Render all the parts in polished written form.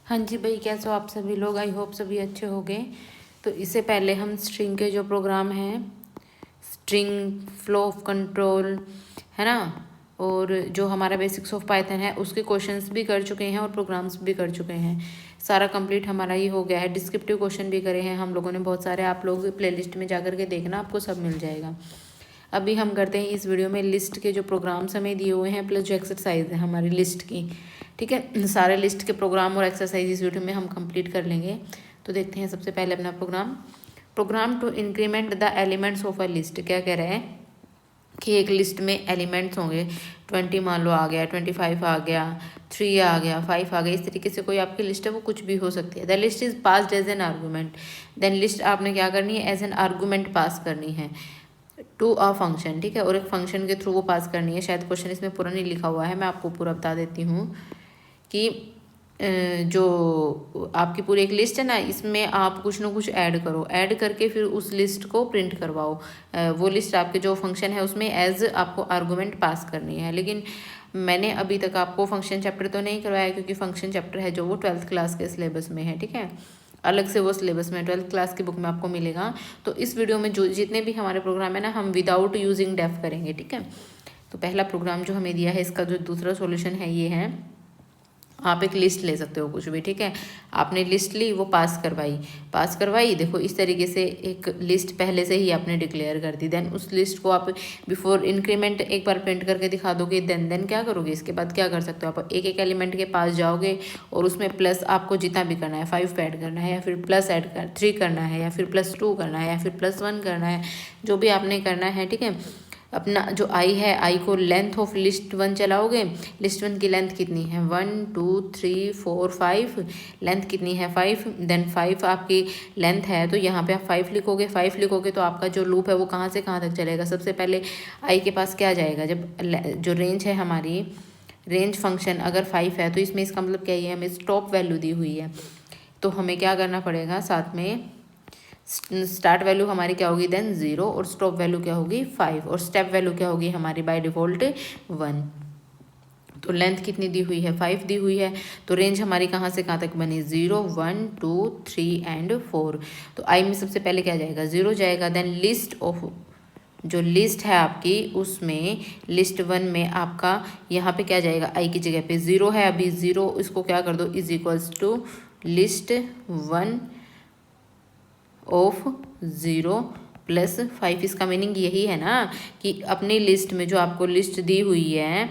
हाँ जी भाई, कैसे हो आप सभी लोग। आई होप सभी अच्छे हो गए। तो इससे पहले हम स्ट्रिंग के जो प्रोग्राम हैं, स्ट्रिंग फ्लो ऑफ कंट्रोल है ना, और जो हमारा बेसिक्स ऑफ पाइथन है उसके क्वेश्चंस भी कर चुके हैं और प्रोग्राम्स भी कर चुके हैं। सारा कंप्लीट हमारा ही हो गया है। डिस्क्रिप्टिव क्वेश्चन भी करे हैं हम लोगों ने बहुत सारे। आप लोग प्लेलिस्ट में जाकर के देखना, आपको सब मिल जाएगा। अभी हम करते हैं इस वीडियो में लिस्ट के जो प्रोग्राम्स हमें दिए हुए हैं प्लस जो एक्सरसाइज है हमारी लिस्ट की। ठीक है, सारे लिस्ट के प्रोग्राम और एक्सरसाइज इस वीडियो में हम कंप्लीट कर लेंगे। तो देखते हैं सबसे पहले अपना program to increment the elements of a list. क्या कह रहे हैं कि एक लिस्ट में एलिमेंट्स होंगे, 20 मान लो आ गया, 25 आ गया, 3 आ गया, 5 आ गया। इस तरीके से कोई आपकी लिस्ट है वो कुछ भी हो सकती है। The list is passed as an argument. Then list आपने क्या करनी है, एज एन आर्गूमेंट पास करनी है टू अ फंक्शन। ठीक है, और एक फंक्शन के थ्रू वो पास करनी है। शायद क्वेश्चन इसमें पूरा नहीं लिखा हुआ है, मैं आपको पूरा बता देती हूँ कि जो आपकी पूरी एक लिस्ट है ना, इसमें आप कुछ ना कुछ ऐड करो, ऐड करके फिर उस लिस्ट को प्रिंट करवाओ। वो लिस्ट आपके जो फंक्शन है उसमें एज आपको आर्गूमेंट पास करनी है। लेकिन मैंने अभी तक आपको फंक्शन चैप्टर तो नहीं करवाया, क्योंकि फंक्शन चैप्टर है जो वो 12th क्लास के सिलेबस में है। ठीक है, अलग से वो सिलेबस में 12th क्लास की बुक में आपको मिलेगा। तो इस वीडियो में जो जितने भी हमारे प्रोग्राम है ना, हम विदाउट यूजिंग डेफ करेंगे। ठीक है, तो पहला प्रोग्राम जो हमें दिया है, इसका जो दूसरा सॉल्यूशन है ये है, आप एक लिस्ट ले सकते हो कुछ भी। ठीक है, आपने लिस्ट ली, वो पास करवाई। देखो इस तरीके से एक लिस्ट पहले से ही आपने डिक्लेयर कर दी। देन उस लिस्ट को आप बिफोर इंक्रीमेंट एक बार प्रिंट करके दिखा दोगे। देन क्या करोगे, इसके बाद क्या कर सकते हो, आप एक एक एलिमेंट के पास जाओगे और उसमें प्लस आपको जितना भी करना है, 5 ऐड करना है, या फिर प्लस 3 करना है, या फिर +2 करना है, या फिर +1 करना है, जो भी आपने करना है। ठीक है, अपना जो आई है, आई को लेंथ ऑफ लिस्ट 1 चलाओगे। लिस्ट 1 की लेंथ कितनी है, 1 2 3 4 5। लेंथ कितनी है, 5। देन 5 आपकी लेंथ है, तो यहाँ पे आप 5 लिखोगे। 5 लिखोगे तो आपका जो लूप है वो कहाँ से कहाँ तक चलेगा। सबसे पहले आई के पास क्या जाएगा, जब जो रेंज है हमारी, रेंज फंक्शन अगर 5 है तो इसमें इसका मतलब क्या है, हमें स्टॉप वैल्यू दी हुई है। तो हमें क्या करना पड़ेगा, साथ में स्टार्ट वैल्यू हमारी क्या होगी, देन 0, और स्टॉप वैल्यू क्या होगी 5, और स्टेप वैल्यू क्या होगी हमारी बाय डिफॉल्ट 1। तो लेंथ कितनी दी हुई है, 5 दी हुई है। तो रेंज हमारी कहाँ से कहाँ तक बनी, 0 1 2 3 एंड 4। तो आई में सबसे पहले क्या जाएगा, 0 जाएगा। देन लिस्ट ऑफ, जो लिस्ट है आपकी उसमें लिस्ट 1 में आपका यहाँ पे क्या जाएगा, आई की जगह पे 0 है अभी, 0 इसको क्या कर दो, is equals to list 1 of 0 + 5। इसका मीनिंग यही है ना कि अपनी लिस्ट में जो आपको लिस्ट दी हुई है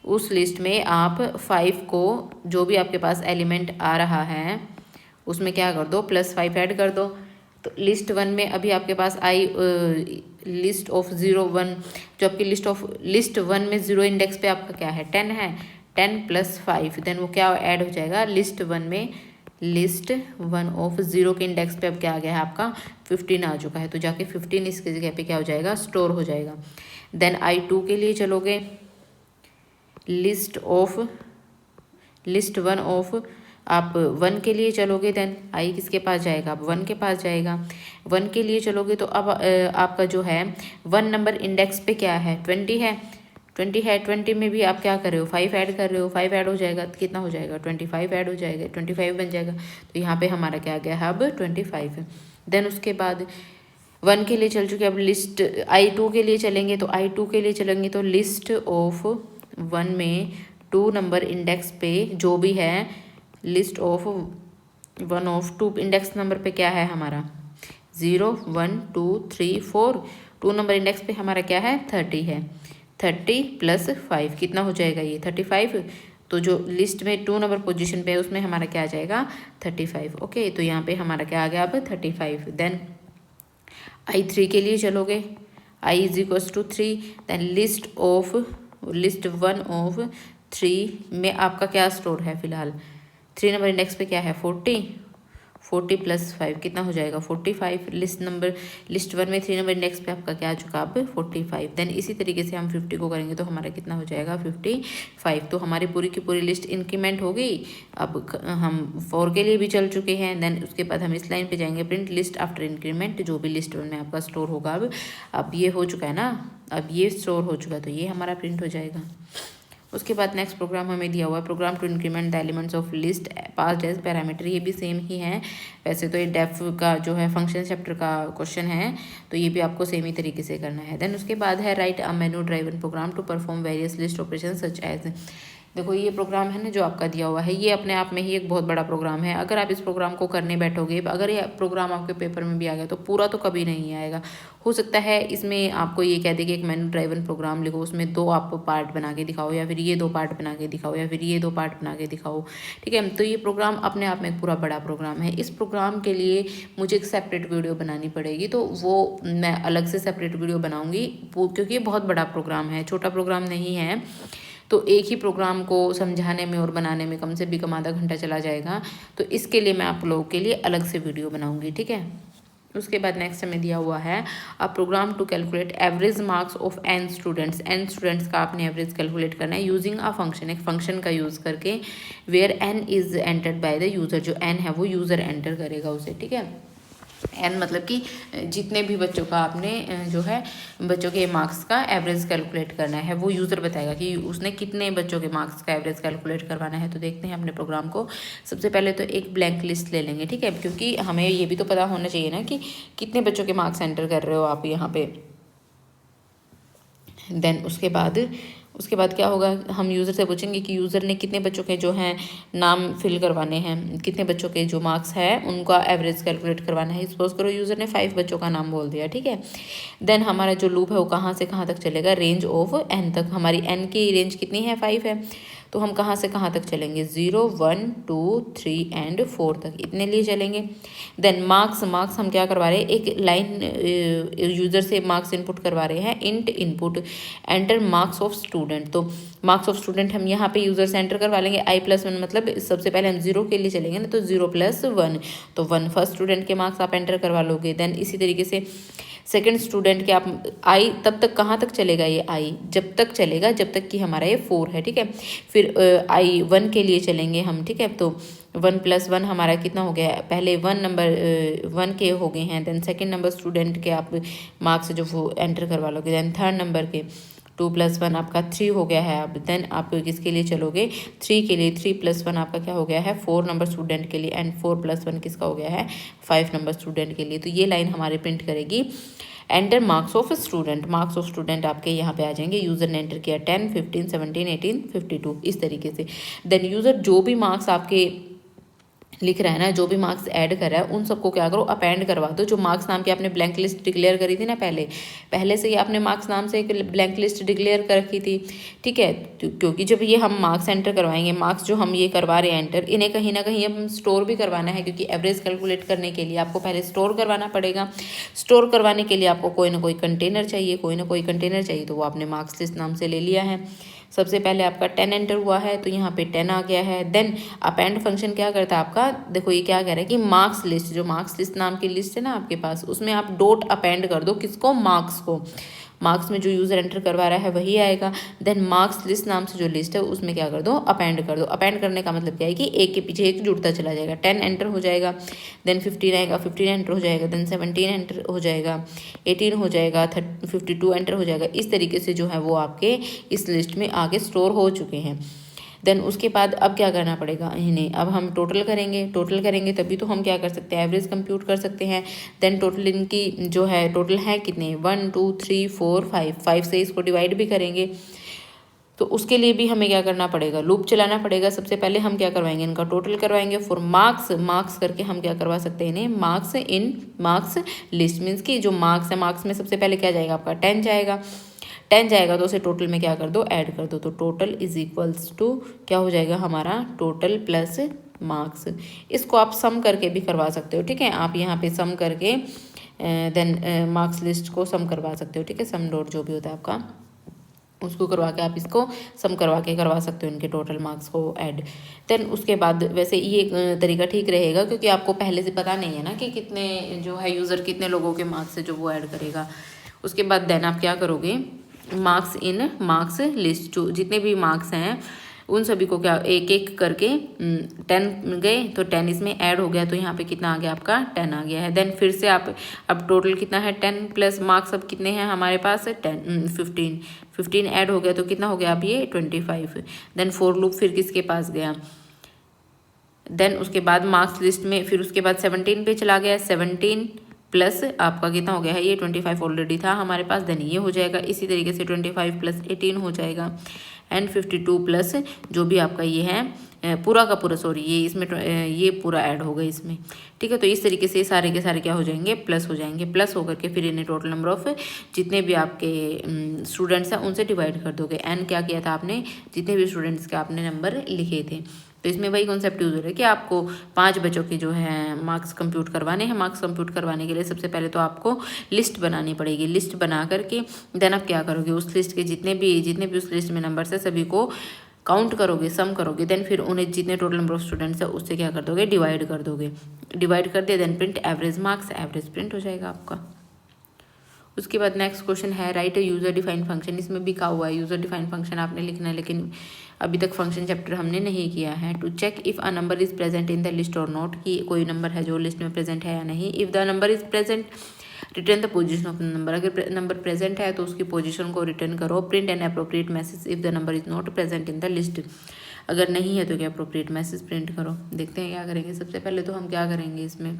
उस लिस्ट में आप 5 को, जो भी आपके पास एलिमेंट आ रहा है उसमें क्या कर दो, +5 ऐड कर दो। तो लिस्ट 1 में अभी आपके पास आई लिस्ट ऑफ 0 1, जो आपकी लिस्ट 1 में 0 इंडेक्स पे आपका क्या है, 10 है। 10 + 5, देन वो क्या ऐड हो जाएगा, लिस्ट 1 में लिस्ट 1 ऑफ 0 के इंडेक्स पे अब क्या आ गया है आपका, 15 आ चुका है। तो जाके 15 इसके जगह पे क्या हो जाएगा, स्टोर हो जाएगा। देन I2 के लिए चलोगे, लिस्ट 1 ऑफ आप 1 के लिए चलोगे। देन आई किसके पास जाएगा, अब 1 के पास जाएगा। 1 के लिए चलोगे तो अब आपका जो है 1 नंबर इंडेक्स पे क्या है, 20 है। 20 है, 20 में भी आप क्या कर रहे हो, 5 ऐड कर रहे हो। 5 ऐड हो जाएगा तो कितना हो जाएगा, 25 ऐड हो जाएगा, 25 बन जाएगा। तो यहाँ पे हमारा क्या आ गया है, अब 25। देन उसके बाद 1 के लिए चल चुके, अब लिस्ट I2 के लिए चलेंगे। तो I2 के लिए चलेंगे तो लिस्ट ऑफ 1 में 2 नंबर इंडेक्स पे जो भी है, list of 1 of 2 index number पे क्या है हमारा, 0 1 2 3 4। 2 नंबर इंडेक्स पे हमारा क्या है, 30 है। 30 + 5 कितना हो जाएगा, ये 35। तो जो लिस्ट में 2 नंबर पोजीशन पे है उसमें हमारा क्या आ जाएगा, 35। ओके, तो यहाँ पे हमारा क्या आ गया, अब 35। देन I3 के लिए चलोगे, I = 3। देन लिस्ट 1 ऑफ 3 में आपका क्या स्टोर है फिलहाल, 3 नंबर इंडेक्स पे क्या है, 40 + 5 कितना हो जाएगा, 45। लिस्ट 1 में 3 नंबर इंडेक्स पे आपका क्या आ चुका, अब 45। देन इसी तरीके से हम 50 को करेंगे तो हमारा कितना हो जाएगा, 55। तो हमारी पूरी की पूरी लिस्ट इंक्रीमेंट हो गई। अब हम 4 के लिए भी चल चुके हैं। देन उसके बाद हम इस लाइन पे जाएंगे, प्रिंट लिस्ट आफ्टर इंक्रीमेंट, जो भी लिस्ट 1 में आपका स्टोर होगा। अब ये हो चुका है ना, अब ये स्टोर हो चुका है तो ये हमारा प्रिंट हो जाएगा। उसके बाद नेक्स्ट प्रोग्राम हमें दिया हुआ है program to increment the elements of list passed as parameter. ये भी सेम ही है, वैसे तो ये डेफ का जो है फंक्शन चैप्टर का क्वेश्चन है, तो ये भी आपको सेम ही तरीके से करना है। देन उसके बाद है write a menu driven program to perform various list operation such as. देखो ये प्रोग्राम है ना जो आपका दिया हुआ है, ये अपने आप में ही एक बहुत बड़ा प्रोग्राम है। अगर आप इस प्रोग्राम को करने बैठोगे, अगर ये प्रोग्राम आपके पेपर में भी आ गया तो पूरा तो कभी नहीं आएगा। हो सकता है इसमें आपको ये कह दे कि एक मेनू ड्राइवन प्रोग्राम लिखो, उसमें 2 आप पार्ट बना के दिखाओ, या फिर ये 2 पार्ट बना के दिखाओ, या फिर ये 2 पार्ट बना के दिखाओ, ठीक है। तो ये प्रोग्राम अपने आप में एक पूरा बड़ा प्रोग्राम है। इस प्रोग्राम के लिए मुझे एक सेपरेट वीडियो बनानी पड़ेगी, तो वो मैं अलग से सेपरेट वीडियो बनाऊँगी, क्योंकि ये बहुत बड़ा प्रोग्राम है, छोटा प्रोग्राम नहीं है। तो एक ही प्रोग्राम को समझाने में और बनाने में कम से भी कम आधा घंटा चला जाएगा, तो इसके लिए मैं आप लोगों के लिए अलग से वीडियो बनाऊंगी, ठीक है। उसके बाद नेक्स्ट हमें दिया हुआ है a program to calculate average marks of n students का आपने एवरेज कैलकुलेट करना है यूजिंग अ फंक्शन, एक फंक्शन का यूज़ करके, where n is entered by the user. जो n है वो यूज़र एंटर करेगा उसे, ठीक है। n मतलब कि जितने भी बच्चों का आपने जो है बच्चों के मार्क्स का एवरेज कैलकुलेट करना है, वो यूज़र बताएगा कि उसने कितने बच्चों के मार्क्स का एवरेज कैलकुलेट करवाना है। तो देखते हैं अपने प्रोग्राम को। सबसे पहले तो एक ब्लैंक लिस्ट ले लेंगे, ठीक है, क्योंकि हमें ये भी तो पता होना चाहिए ना कि कितने बच्चों के मार्क्स एंटर कर रहे हो आप यहाँ पे। देन उसके बाद क्या होगा, हम यूज़र से पूछेंगे कि यूज़र ने कितने बच्चों के जो हैं नाम फिल करवाने हैं, कितने बच्चों के जो मार्क्स है उनका एवरेज कैलकुलेट करवाना है। सपोज करो यूज़र ने 5 बच्चों का नाम बोल दिया, ठीक है। देन हमारा जो लूप है वो कहाँ से कहाँ तक चलेगा, रेंज ऑफ n तक। हमारी n की रेंज कितनी है, 5 है, तो हम कहाँ से कहाँ तक चलेंगे, 0 1 2 3 एंड 4 तक, इतने लिए चलेंगे। देन मार्क्स हम क्या करवा रहे हैं, एक लाइन यूज़र से मार्क्स इनपुट करवा रहे हैं, int input enter marks of student. तो मार्क्स ऑफ स्टूडेंट हम यहाँ पे यूज़र से एंटर करवा लेंगे, i+1 मतलब सबसे पहले हम 0 के लिए चलेंगे ना, तो 0 + 1, तो 1 फर्स्ट स्टूडेंट के मार्क्स आप एंटर करवा लोगे। देन इसी तरीके से सेकंड स्टूडेंट के आप आई तब तक कहाँ तक चलेगा, ये आई जब तक चलेगा जब तक कि हमारा ये 4 है, ठीक है। फिर i1 के लिए चलेंगे हम, ठीक है। तो 1 + 1 हमारा कितना हो गया, पहले 1 नंबर 1 के हो गए हैं। देन सेकंड नंबर स्टूडेंट के आप मार्क्स जो वो एंटर करवा लोगे। देन थर्ड नंबर के 2 + 1 आपका 3 हो गया है। अब देन आप किसके लिए चलोगे, 3 के लिए, 3 + 1 आपका क्या हो गया है, 4 नंबर स्टूडेंट के लिए, एंड 4 + 1 किसका हो गया है, 5 नंबर स्टूडेंट के लिए। तो ये लाइन हमारी प्रिंट करेगी एंटर मार्क्स ऑफ स्टूडेंट आपके यहाँ पे आ जाएंगे। यूज़र ने एंटर किया 10 15 17 18 52 इस तरीके से। देन यूज़र जो भी मार्क्स आपके लिख रहा है ना, जो भी मार्क्स ऐड कर रहा है उन सबको क्या करो, अपेंड करवा दो। जो मार्क्स नाम की आपने ब्लैंक लिस्ट डिक्लेयर करी थी ना, पहले से ही आपने मार्क्स नाम से एक ब्लैंक लिस्ट डिक्लेयर कर रखी थी, ठीक है। क्योंकि जब ये हम मार्क्स एंटर करवाएंगे, मार्क्स जो हम ये करवा रहे हैं एंटर, इन्हें कहीं ना कहीं हम स्टोर भी करवाना है, क्योंकि एवरेज कैलकुलेट करने के लिए आपको पहले स्टोर करवाना पड़ेगा। स्टोर करवाने के लिए आपको कोई ना कोई कंटेनर चाहिए, तो वो आपने मार्क्स लिस्ट नाम से ले लिया है। सबसे पहले आपका 10 एंटर हुआ है, तो यहाँ पे 10 आ गया है। देन अपेंड फंक्शन क्या करता है आपका, देखो ये क्या कह रहा है कि मार्क्स लिस्ट, जो मार्क्स लिस्ट नाम की लिस्ट है ना आपके पास, उसमें आप डॉट अपेंड कर दो, किसको, मार्क्स को। मार्क्स में जो यूज़र एंटर करवा रहा है वही आएगा। देन मार्क्स लिस्ट नाम से जो लिस्ट है उसमें क्या कर दो, अपेंड कर दो। अपेंड करने का मतलब क्या है कि एक के पीछे एक जुड़ता चला जाएगा। 10 एंटर हो जाएगा, देन 15 आएगा, 15 एंटर हो जाएगा, देन 17 एंटर हो जाएगा, 18 हो जाएगा, 52 एंटर हो जाएगा। इस तरीके से जो है वो आपके इस लिस्ट में आगे स्टोर हो चुके हैं। देन उसके बाद अब क्या करना पड़ेगा इन्हें, अब हम टोटल करेंगे तभी तो हम क्या कर सकते हैं, एवरेज कंप्यूट कर सकते हैं। देन टोटल इनकी जो है, टोटल है कितने, 1 2 3 4 5 से इसको डिवाइड भी करेंगे। तो उसके लिए भी हमें क्या करना पड़ेगा, लूप चलाना पड़ेगा। सबसे पहले हम क्या करवाएंगे, इनका टोटल करवाएंगे। फॉर मार्क्स करके हम क्या करवा सकते हैं इन्हें, marks in marks list, means की जो मार्क्स है, मार्क्स में सबसे पहले क्या जाएगा आपका 10 जाएगा, तो उसे टोटल में क्या कर दो, ऐड कर दो। तो टोटल इज इक्वल्स टू क्या हो जाएगा हमारा, टोटल प्लस मार्क्स। इसको आप सम करके भी करवा सकते हो, ठीक है। आप यहाँ पे सम करके देन मार्क्स लिस्ट को सम करवा सकते हो, ठीक है। सम डॉट जो भी होता है आपका, उसको करवा के आप इसको सम करवा सकते हो, इनके टोटल मार्क्स को ऐड। देन उसके बाद वैसे ये तरीका ठीक रहेगा, क्योंकि आपको पहले से पता नहीं है ना कि कितने जो है यूज़र कितने लोगों के मार्क्स है जो वो ऐड करेगा। उसके बाद देन आप क्या करोगे, मार्क्स इन मार्क्स लिस्ट, जो जितने भी मार्क्स हैं उन सभी को क्या एक एक करके 10 गए तो 10 इसमें ऐड हो गया, तो यहाँ पे कितना आ गया आपका 10 आ गया है। देन फिर से आप अब टोटल कितना है 10 प्लस मार्क्स अब कितने हैं हमारे पास 15 ऐड हो गया तो कितना हो गया अब ये 25। देन फोर लूप फिर किसके पास गया, देन उसके बाद मार्क्स लिस्ट में फिर उसके बाद 17 पे चला गया, 17 प्लस आपका कितना हो गया है ये 25 ऑलरेडी था हमारे पास, देन ये हो जाएगा। इसी तरीके से 25 प्लस 18 हो जाएगा एंड 52 प्लस जो भी आपका ये है पूरा का पूरा, सॉरी ये इसमें ये पूरा ऐड होगा इसमें, ठीक है। तो इस तरीके से सारे के सारे क्या हो जाएंगे प्लस हो जाएंगे, प्लस होकर के फिर इन्हें टोटल नंबर ऑफ जितने भी आपके स्टूडेंट्स हैं उनसे डिवाइड कर दोगे। एन क्या किया था आपने, जितने भी स्टूडेंट्स के आपने नंबर लिखे थे। तो इसमें वही कॉन्सेप्ट यूज हो रहा है कि आपको 5 बच्चों के जो है मार्क्स कंप्यूट करवाने हैं। मार्क्स कंप्यूट करवाने के लिए सबसे पहले तो आपको लिस्ट बनानी पड़ेगी। लिस्ट बना करके देन आप क्या करोगे, उस लिस्ट के जितने भी उस लिस्ट में नंबर्स है सभी को काउंट करोगे, सम करोगे, देन फिर उन्हें जितने टोटल नंबर ऑफ स्टूडेंट्स है उससे क्या कर दोगे, डिवाइड कर दोगे। डिवाइड कर दिया then print average marks, average print हो जाएगा आपका। उसके बाद नेक्स्ट क्वेश्चन है राइट यूजर डिफाइंड फंक्शन। इसमें भी कहा हुआ है यूजर डिफाइंड फंक्शन आपने लिखना है, लेकिन अभी तक फंक्शन चैप्टर हमने नहीं किया है। To check if a number is present in the list और नॉट, कि कोई नंबर है जो लिस्ट में प्रेजेंट है या नहीं। If the number is present return the position of the number, अगर नंबर प्रेजेंट है तो उसकी पोजीशन को रिटर्न करो। Print an appropriate message if the number is not present in the list, अगर नहीं है तो क्या अप्रोप्रिएट मैसेज प्रिंट करो। देखते हैं क्या करेंगे। सबसे पहले तो हम क्या करेंगे, इसमें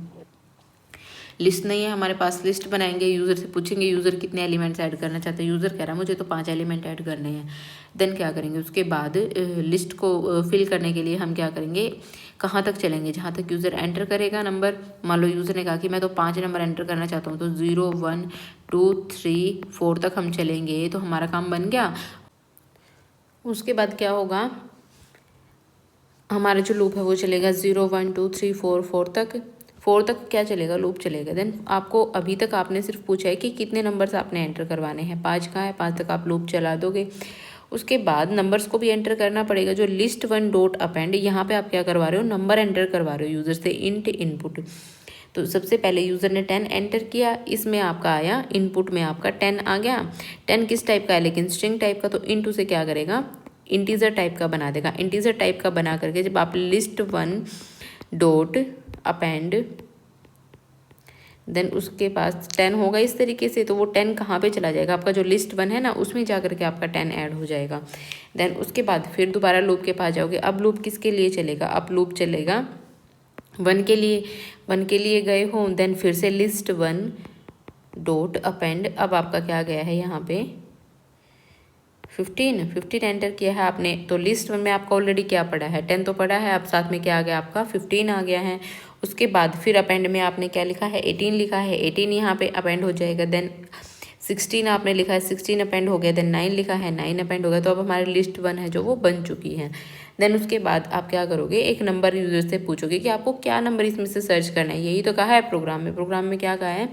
लिस्ट नहीं है हमारे पास, लिस्ट बनाएंगे, यूज़र से पूछेंगे यूज़र कितने एलिमेंट्स ऐड करना चाहते हैं। यूज़र कह रहा है मुझे तो 5 एलिमेंट ऐड करने हैं। देन क्या करेंगे, उसके बाद लिस्ट को फिल करने के लिए हम क्या करेंगे, कहाँ तक चलेंगे, जहाँ तक यूज़र एंटर करेगा नंबर। मान लो यूज़र ने कहा कि मैं तो 5 नंबर एंटर करना चाहता हूँ, तो 0 1 2 3 4 तक हम चलेंगे तो हमारा काम बन गया। उसके बाद क्या होगा, हमारा जो लूप है वो चलेगा 0 1 2 3 4 तक। 4 तक क्या चलेगा, लूप चलेगा। देन आपको अभी तक आपने सिर्फ पूछा है कि कितने नंबर्स आपने एंटर करवाने हैं, 5 कहाँ है, 5 तक आप लूप चला दोगे। उसके बाद नंबर्स को भी एंटर करना पड़ेगा। जो लिस्ट 1 डॉट अपेंड, यहाँ पे आप क्या करवा रहे हो, नंबर एंटर करवा रहे हो यूज़र से, इंट इनपुट। तो सबसे पहले यूज़र ने 10 एंटर किया, इसमें आपका आया इनपुट में आपका 10 आ गया। 10 किस टाइप का है, लेकिन स्ट्रिंग टाइप का, तो इनटू से क्या करेगा, इंटीजर टाइप का बना देगा। इंटीजर टाइप का बना करके जब आप लिस्ट 1 डॉट अपेंड देन उसके पास 10 होगा इस तरीके से, तो वो 10 कहाँ पे चला जाएगा, आपका जो लिस्ट 1 है ना उसमें जा करके आपका 10 ऐड हो जाएगा। देन उसके बाद फिर दोबारा लूप के पास जाओगे। अब लूप किसके लिए चलेगा, अब लूप चलेगा 1 के लिए। 1 के लिए गए हो, देन फिर से लिस्ट 1 डॉट अपेंड। अब आपका क्या गया है यहाँ पे 15 एंटर किया है आपने, तो लिस्ट 1 में आपका ऑलरेडी क्या पड़ा है, 10 तो पड़ा है। अब साथ में क्या आ गया आपका 15 आ गया है। उसके बाद फिर अपेंड में आपने क्या लिखा है, 18 लिखा है, 18 यहाँ पे अपेंड हो जाएगा। देन 16 आपने लिखा है, 16 अपेंड हो गया। देन 9 लिखा है, 9 अपेंड हो गया। तो अब हमारी लिस्ट 1 है जो वो बन चुकी है। देन उसके बाद आप क्या करोगे, एक नंबर यूजर से पूछोगे कि आपको क्या नंबर इसमें से सर्च करना है। यही तो कहा है प्रोग्राम में। प्रोग्राम में क्या कहा है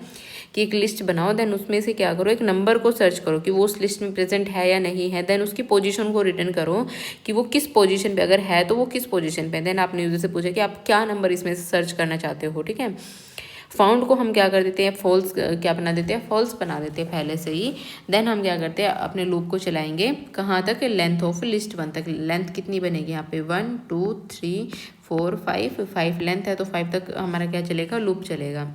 कि एक लिस्ट बनाओ, देन उसमें से क्या करो, एक नंबर को सर्च करो कि वो उस लिस्ट में प्रेजेंट है या नहीं है। देन उसकी पोजीशन को रिटर्न करो कि वो किस पोजीशन पे, अगर है तो वो किस पोजीशन पे। देन आपने यूजर से पूछा कि आप क्या नंबर इसमें से सर्च करना चाहते हो, ठीक है। फाउंड को हम क्या कर देते हैं, फॉल्स क्या बना देते हैं, फॉल्स बना देते हैं पहले से ही। देन हम क्या करते हैं, अपने लूप को चलाएंगे कहाँ तक, लेंथ ऑफ लिस्ट 1 तक। लेंथ कितनी बनेगी यहाँ पे 1 2 3 4 5 लेंथ है, तो 5 तक हमारा क्या चलेगा, लूप चलेगा।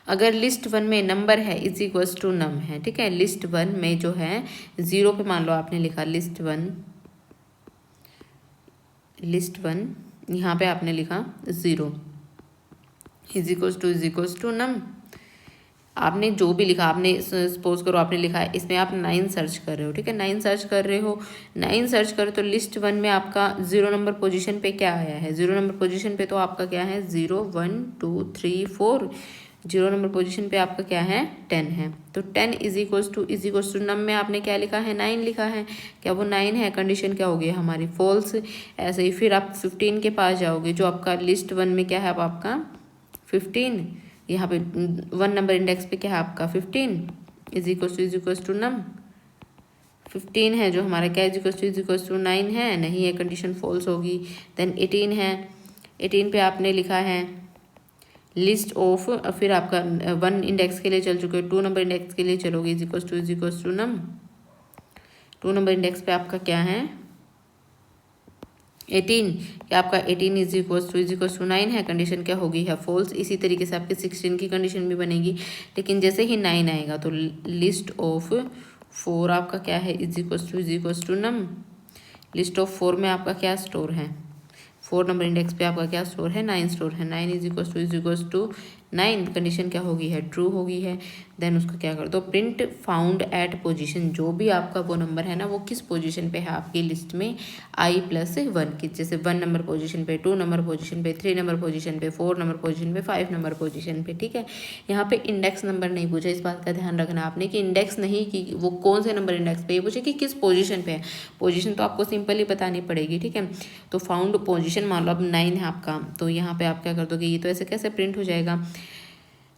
अगर लिस्ट 1 में नंबर है इज इक्वल्स टू नम है, ठीक है। लिस्ट 1 में जो है 0 पे मान लो आपने लिखा लिस्ट 1 यहाँ पे आपने लिखा 0 इज इक्वल्स टू नम। आपने जो भी लिखा, आपने सपोज करो आपने लिखा है इसमें आप 9 सर्च कर रहे हो, ठीक है। 9 सर्च कर रहे हो, 9 सर्च करो तो लिस्ट 1 में आपका 0 नंबर पोजीशन पे क्या आया है, 0 नंबर पोजीशन पे तो आपका क्या है 0 1 2 3 4। 0 नंबर पोजीशन पे आपका क्या है 10 है। तो 10 इज इक्वल्स टू नम में आपने क्या लिखा है 9 लिखा है। क्या वो 9 है, कंडीशन क्या हो गई हमारी फॉल्स। ऐसे ही फिर आप 15 के पास जाओगे, जो आपका लिस्ट 1 में क्या है, अब आपका 15, यहाँ पे 1 नंबर इंडेक्स पे क्या है आपका 15 इज इक्वल्स टू नम। 15 है जो हमारा क्या इज इक्वल्स टू 9 है, नहीं है, कंडीशन फॉल्स होगी। देन 18 है, 18 पे आपने लिखा है लिस्ट ऑफ, फिर आपका 1 इंडेक्स के लिए चल चुके हो, 2 नंबर इंडेक्स के लिए चलोगे is equals to num. 2 number index पे आपका क्या है 18 कि आपका 18 इज इक्वल टू 9 है, कंडीशन क्या होगी है फॉल्स। इसी तरीके से आपके 16 की कंडीशन भी बनेगी, लेकिन जैसे ही 9 आएगा तो लिस्ट ऑफ 4 आपका क्या है is equal to num. List of 4 में आपका क्या स्टोर है, 4 नंबर इंडेक्स पे आपका क्या स्टोर है 9 स्टोर है। 9 इज इक्वल टू 9, कंडीशन क्या होगी है ट्रू होगी है। देन उसका क्या कर दो प्रिंट फाउंड एट पोजीशन, जो भी आपका वो नंबर है ना वो किस पोजीशन पे है आपकी लिस्ट में i+1 की, जैसे 1 नंबर पोजीशन पे, 2 नंबर पोजीशन पे, 3 नंबर पोजीशन पे, 4 नंबर पोजीशन पे, 5 नंबर पोजीशन पे। ठीक है, यहाँ पे इंडेक्स नंबर नहीं पूछा, इस बात का ध्यान रखना आपने कि इंडेक्स नहीं कि वो कौन से नंबर इंडेक्स पे, ये पूछे कि किस पोजीशन पे है। पोजीशन तो आपको सिंपल ही बतानी पड़ेगी। ठीक है, तो फाउंड पोजीशन मान लो अब 9 है आपका, तो यहाँ पे आप क्या कर दोगे, ये तो ऐसे कैसे प्रिंट हो जाएगा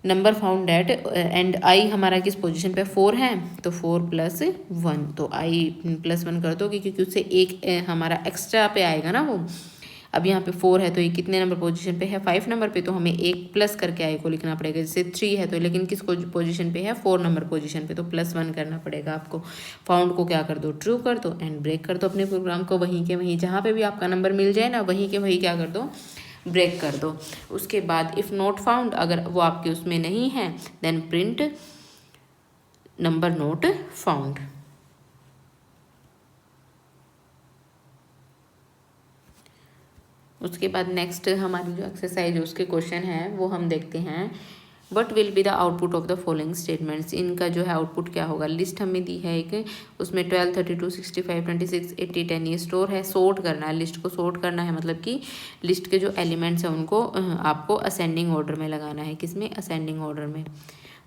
number found at and I हमारा किस पोजीशन पे 4 है, तो 4+1, तो i+1 कर दोगे क्योंकि उससे एक हमारा एक्स्ट्रा पे आएगा ना वो। अब यहाँ पे 4 है तो ये कितने नंबर पोजीशन पे है 5 नंबर पे, तो हमें एक प्लस करके आई को लिखना पड़ेगा। जैसे 3 है तो लेकिन किस पोजीशन पे है 4 नंबर पोजीशन पे, तो +1 करना पड़ेगा आपको। फाउंड को क्या कर दो ट्रू कर दो एंड ब्रेक कर दो अपने प्रोग्राम को, वहीं के वहीं जहाँ पे भी आपका नंबर मिल जाए ना वहीं के वहीं क्या कर दो ब्रेक कर दो। उसके बाद इफ़ नॉट फाउंड, अगर वो आपके उसमें नहीं है then print number not found. उसके बाद नेक्स्ट हमारी जो एक्सरसाइज है उसके क्वेश्चन है वो हम देखते हैं। What will be the output of the following statements, इनका जो है आउटपुट क्या होगा। लिस्ट हमें दी है एक, उसमें 12, 32, 65, 26, 80, 10 ये स्टोर है। सॉर्ट करना है, लिस्ट को सॉर्ट करना है, मतलब कि लिस्ट के जो एलिमेंट्स हैं उनको आपको असेंडिंग ऑर्डर में लगाना है। किसमें, असेंडिंग ऑर्डर में।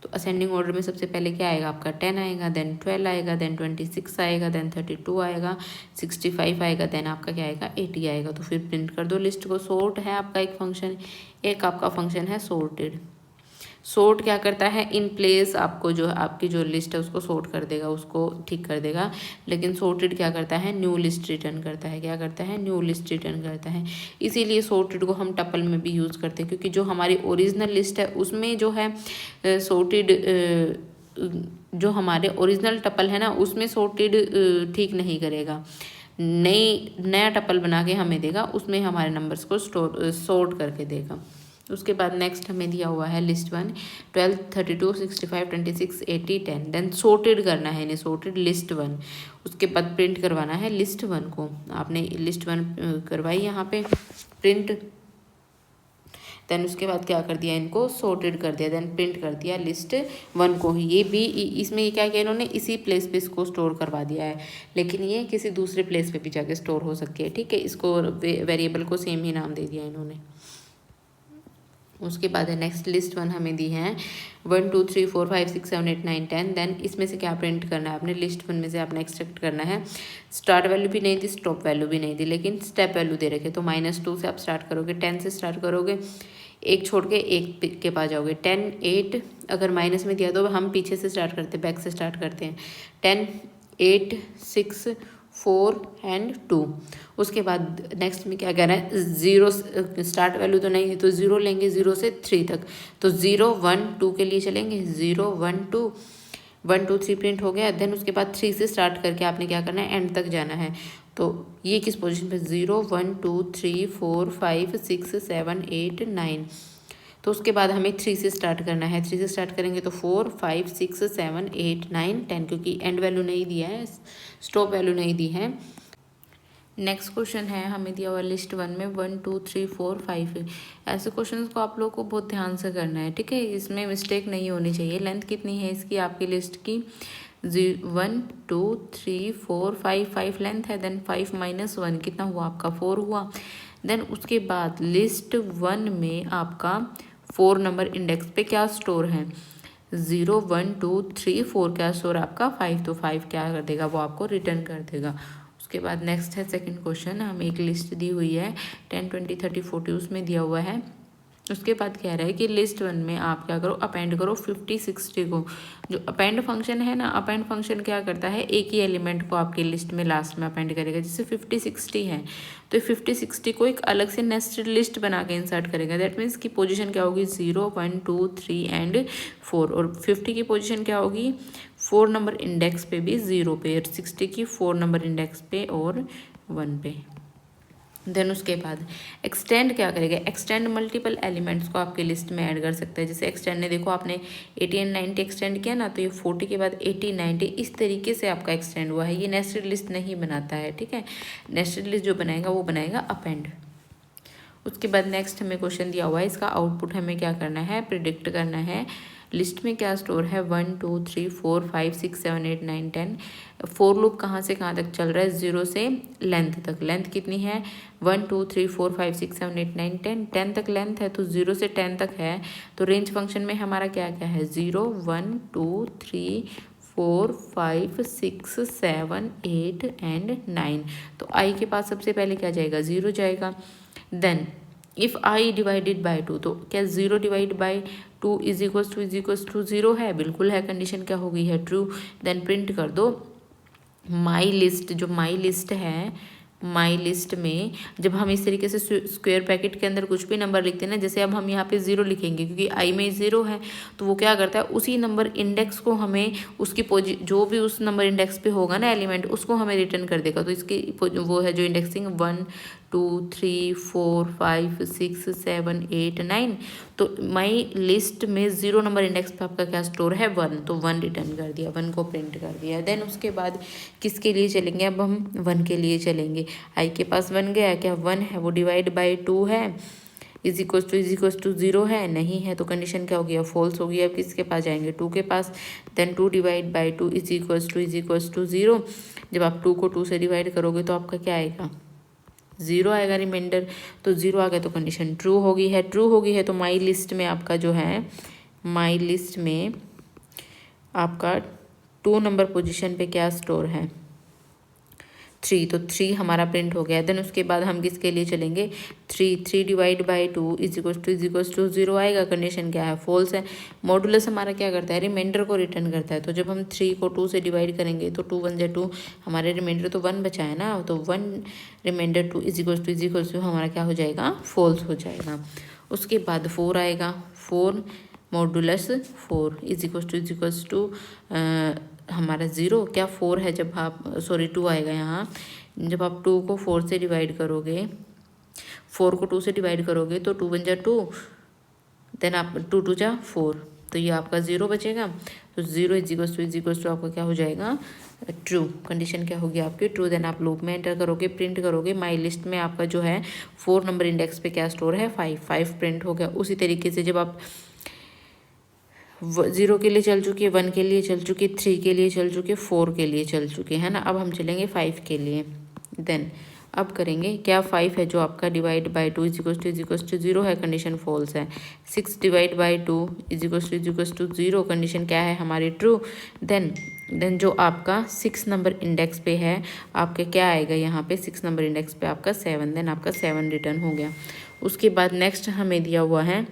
तो असेंडिंग ऑर्डर में सबसे पहले क्या आएगा आपका 10 आएगा, देन 12 आएगा, देन 26 आएगा, देन 32 आएगा, 65 आएगा, देन आपका क्या आएगा 80 आएगा। तो फिर प्रिंट कर दो लिस्ट को। सॉर्ट है आपका एक फंक्शन, एक आपका फंक्शन है सॉर्टेड। सॉर्ट क्या करता है, इन प्लेस आपको जो आपकी जो लिस्ट है उसको सॉर्ट कर देगा, उसको ठीक कर देगा। लेकिन सॉर्टेड क्या करता है, न्यू लिस्ट रिटर्न करता है। क्या करता है, न्यू लिस्ट रिटर्न करता है। इसीलिए सॉर्टेड को हम टपल में भी यूज़ करते हैं, क्योंकि जो हमारी ओरिजिनल लिस्ट है उसमें जो है सॉर्टेड, जो हमारे ओरिजिनल टपल है ना उसमें सॉर्टेड ठीक नहीं करेगा। नया टपल बना के हमें देगा, उसमें हमारे नंबर्स को सॉर्ट करके देगा। उसके बाद नेक्स्ट हमें दिया हुआ है लिस्ट 1, 12, 32, 65, 26, 80, 10, देन सॉर्टेड करना है इन्हें, सॉर्टेड लिस्ट 1। उसके बाद प्रिंट करवाना है लिस्ट 1 को। आपने लिस्ट 1 करवाई यहाँ पे प्रिंट, देन उसके बाद क्या कर दिया, इनको सॉर्टेड कर दिया, देन प्रिंट कर दिया लिस्ट 1 को। ये भी इसमें ये क्या किया इन्होंने, इसी प्लेस पे इसको स्टोर करवा दिया है, लेकिन ये किसी दूसरे प्लेस पे भी जाके स्टोर हो सकती है। ठीक है, इसको वेरिएबल को सेम ही नाम दे दिया इन्होंने। उसके बाद है नेक्स्ट लिस्ट 1 हमें दी है 1, 2, 3, 4, 5, 6, 7, 8, 9, 10, देन इसमें से क्या प्रिंट करना है आपने, लिस्ट 1 में से आपने एक्सट्रैक्ट करना है। स्टार्ट वैल्यू भी नहीं दी, स्टॉप वैल्यू भी नहीं दी, लेकिन स्टेप वैल्यू दे रखे। तो -2 से आप स्टार्ट करोगे, 10 से स्टार्ट करोगे, एक छोड़ के एक के पास जाओगे। 10, 8 अगर माइनस में दिया तो हम पीछे से स्टार्ट करते हैं, बैक से स्टार्ट करते हैं। 10, 8, 6, 4 एंड 2। उसके बाद नेक्स्ट में क्या कहना है, 0 स्टार्ट वैल्यू तो नहीं है तो 0 लेंगे, 0 से 3 तक। तो 0, 1, 2 के लिए चलेंगे, 0, 1, 2, 1, 2, 3 प्रिंट हो गया। देन उसके बाद 3 से स्टार्ट करके आपने क्या करना है, एंड तक जाना है। तो ये किस पोजीशन पे, 0, 1, 2, 3, 4, 5, 6, 7, 8, 9। तो उसके बाद हमें 3 से स्टार्ट करना है। 3 से स्टार्ट करेंगे तो 4, 5, 6, 7, 8, 9, 10, क्योंकि एंड वैल्यू नहीं दिया है, स्टॉप वैल्यू नहीं दी है। नेक्स्ट क्वेश्चन है हमें दिया हुआ लिस्ट 1 में 1, 2, 3, 4, 5। ऐसे क्वेश्चन को आप लोगों को बहुत ध्यान से करना है। ठीक है, इसमें मिस्टेक नहीं होनी चाहिए। लेंथ कितनी है इसकी आपकी लिस्ट की, 1, 2, 3, 4, 5 लेंथ है। देन 5 - 1 कितना हुआ आपका 4 हुआ। देन उसके बाद लिस्ट 1 में आपका 4 नंबर इंडेक्स पे क्या स्टोर है, 0, 1, 2, 3, 4 क्या स्टोर आपका 5। तो 5 क्या कर देगा, वो आपको रिटर्न कर देगा। उसके बाद नेक्स्ट है सेकंड क्वेश्चन, हमें एक लिस्ट दी हुई है 10, 20, 30, 40 उसमें दिया हुआ है। उसके बाद कह रहा है कि लिस्ट 1 में आप क्या करो, अपेंड करो 50, 60 को। जो अपेंड फंक्शन है ना, अपेंड फंक्शन क्या करता है, एक ही एलिमेंट को आपकी लिस्ट में लास्ट में अपेंड करेगा। जैसे 50, 60 है तो 50, 60 को एक अलग से नेस्टेड लिस्ट बना के इंसर्ट करेगा। दैट मीन्स की पोजीशन क्या होगी, 0, 1, 2, 3 एंड 4। और 50 की पोजीशन क्या होगी, 4 नंबर इंडेक्स पे भी 0 पे, और 60 की 4 नंबर इंडेक्स पे और 1 पे। देन उसके बाद एक्सटेंड क्या करेगा, एक्सटेंड मल्टीपल एलिमेंट्स को आपके लिस्ट में ऐड कर सकते हैं। जैसे एक्सटेंड ने देखो आपने 80 और 90 एक्सटेंड किया ना, तो ये 40 के बाद 80 90 इस तरीके से आपका एक्सटेंड हुआ है। ये नेस्टेड लिस्ट नहीं बनाता है, ठीक है। नेस्टेड लिस्ट जो बनाएगा वो बनाएगा अपेंड। उसके बाद नेक्स्ट हमें क्वेश्चन दिया हुआ है, इसका आउटपुट हमें क्या करना है, प्रिडिक्ट करना है। लिस्ट में क्या स्टोर है, 1 2 3 4 5 6 7 8 9 10। फोर लूप कहाँ से कहाँ तक चल रहा है, 0 से लेंथ तक। लेंथ कितनी है, 1 2 3 4 5 6 7 8 9 10। 10 तक लेंथ है तो 0 से 10 तक है। तो रेंज फंक्शन में हमारा क्या क्या है, 0 1 2 3 4 5 6 7 8 एंड 9। तो आई के पास सबसे पहले क्या जाएगा, 0 जाएगा। Then if i divided by 2, तो क्या 0 divide by 2 is equals to 0 है, बिल्कुल है। कंडीशन क्या हो गई है, ट्रू। देन प्रिंट कर दो माई लिस्ट। जो माई लिस्ट है, माई लिस्ट में जब हम इस तरीके से स्क्वायर ब्रैकेट के अंदर कुछ भी नंबर लिखते हैं ना, जैसे अब हम यहाँ पे 0 लिखेंगे क्योंकि आई में 0 है, तो वो क्या करता है, उसी नंबर इंडेक्स को हमें उसकी जो भी उस नंबर इंडेक्स पे होगा ना एलिमेंट, उसको हमें रिटर्न कर देगा। तो इसकी वो है जो इंडेक्सिंग 1 2 3 4 5 6 7 8 9। तो माई लिस्ट में 0 नंबर इंडेक्स पे आपका क्या स्टोर है, 1। तो 1 रिटर्न कर दिया, 1 को प्रिंट कर दिया। देन उसके बाद किसके लिए चलेंगे, अब हम 1 के लिए चलेंगे। आई के पास 1 गया, क्या 1 है, वो डिवाइड बाई 2 है, इज इक्वल्स टू 0 है, नहीं है। तो कंडीशन क्या हो गया, फॉल्स हो गई। अब किसके पास जाएंगे, 2 के पास। Then 2 divide by 2 is equals to 0। जब आप 2 को 2 से डिवाइड करोगे तो आपका क्या आएगा, 0 आएगा रिमाइंडर। तो 0 आ गया तो कंडीशन ट्रू हो गई है। ट्रू हो गई है तो माई लिस्ट में आपका जो है, माई लिस्ट में आपका 2 नंबर पोजीशन पे क्या स्टोर है, 3। तो 3 हमारा प्रिंट हो गया। देन उसके बाद हम किसके लिए चलेंगे, 3 divide by 2 is equals to 0 आएगा। कंडीशन क्या है, फॉल्स है। मॉडुलस हमारा क्या करता है, रिमाइंडर को रिटर्न करता है। तो जब हम 3 को 2 से डिवाइड करेंगे तो 2 1 2, हमारे रिमाइंडर तो 1 बचा है ना, तो 1 रिमाइंडर 2 इज इक्वल्स टू हमारा क्या हो जाएगा, फॉल्स हो जाएगा। उसके बाद 4 आएगा, 4 मॉडुलस 4 इज इक्वल्स टू हमारा 0, क्या 4 है। जब आप 2 आएगा यहाँ, जब आप 2 को 4 से डिवाइड करोगे, 4 को 2 से डिवाइड करोगे तो 2 1 2, देन आप 2 2 4, तो ये आपका 0 बचेगा। तो 0 इज इक्वल्स टू आपका क्या हो जाएगा, ट्रू। कंडीशन क्या होगी आपकी, ट्रू। देन आप लूप में एंटर करोगे, प्रिंट करोगे, माई लिस्ट में आपका जो है 4 नंबर इंडेक्स पे क्या स्टोर है, 5 प्रिंट हो गया। उसी तरीके से जब आप 0 के लिए चल चुके, 1 के लिए चल चुके, 3 के लिए चल चुके, 4 के लिए चल चुके हैं ना। अब हम चलेंगे 5 के लिए। देन अब करेंगे क्या, 5 है जो आपका divide by 2 is equals to 0 है, कंडीशन फॉल्स है। 6 divide by 2 is equals to 0, condition क्या है हमारी, ट्रू। देन जो आपका 6 नंबर इंडेक्स पे है, आपके क्या आएगा यहाँ पे, 6 नंबर इंडेक्स पे आपका 7। देन आपका 7 रिटर्न हो गया। उसके बाद नेक्स्ट हमें दिया हुआ है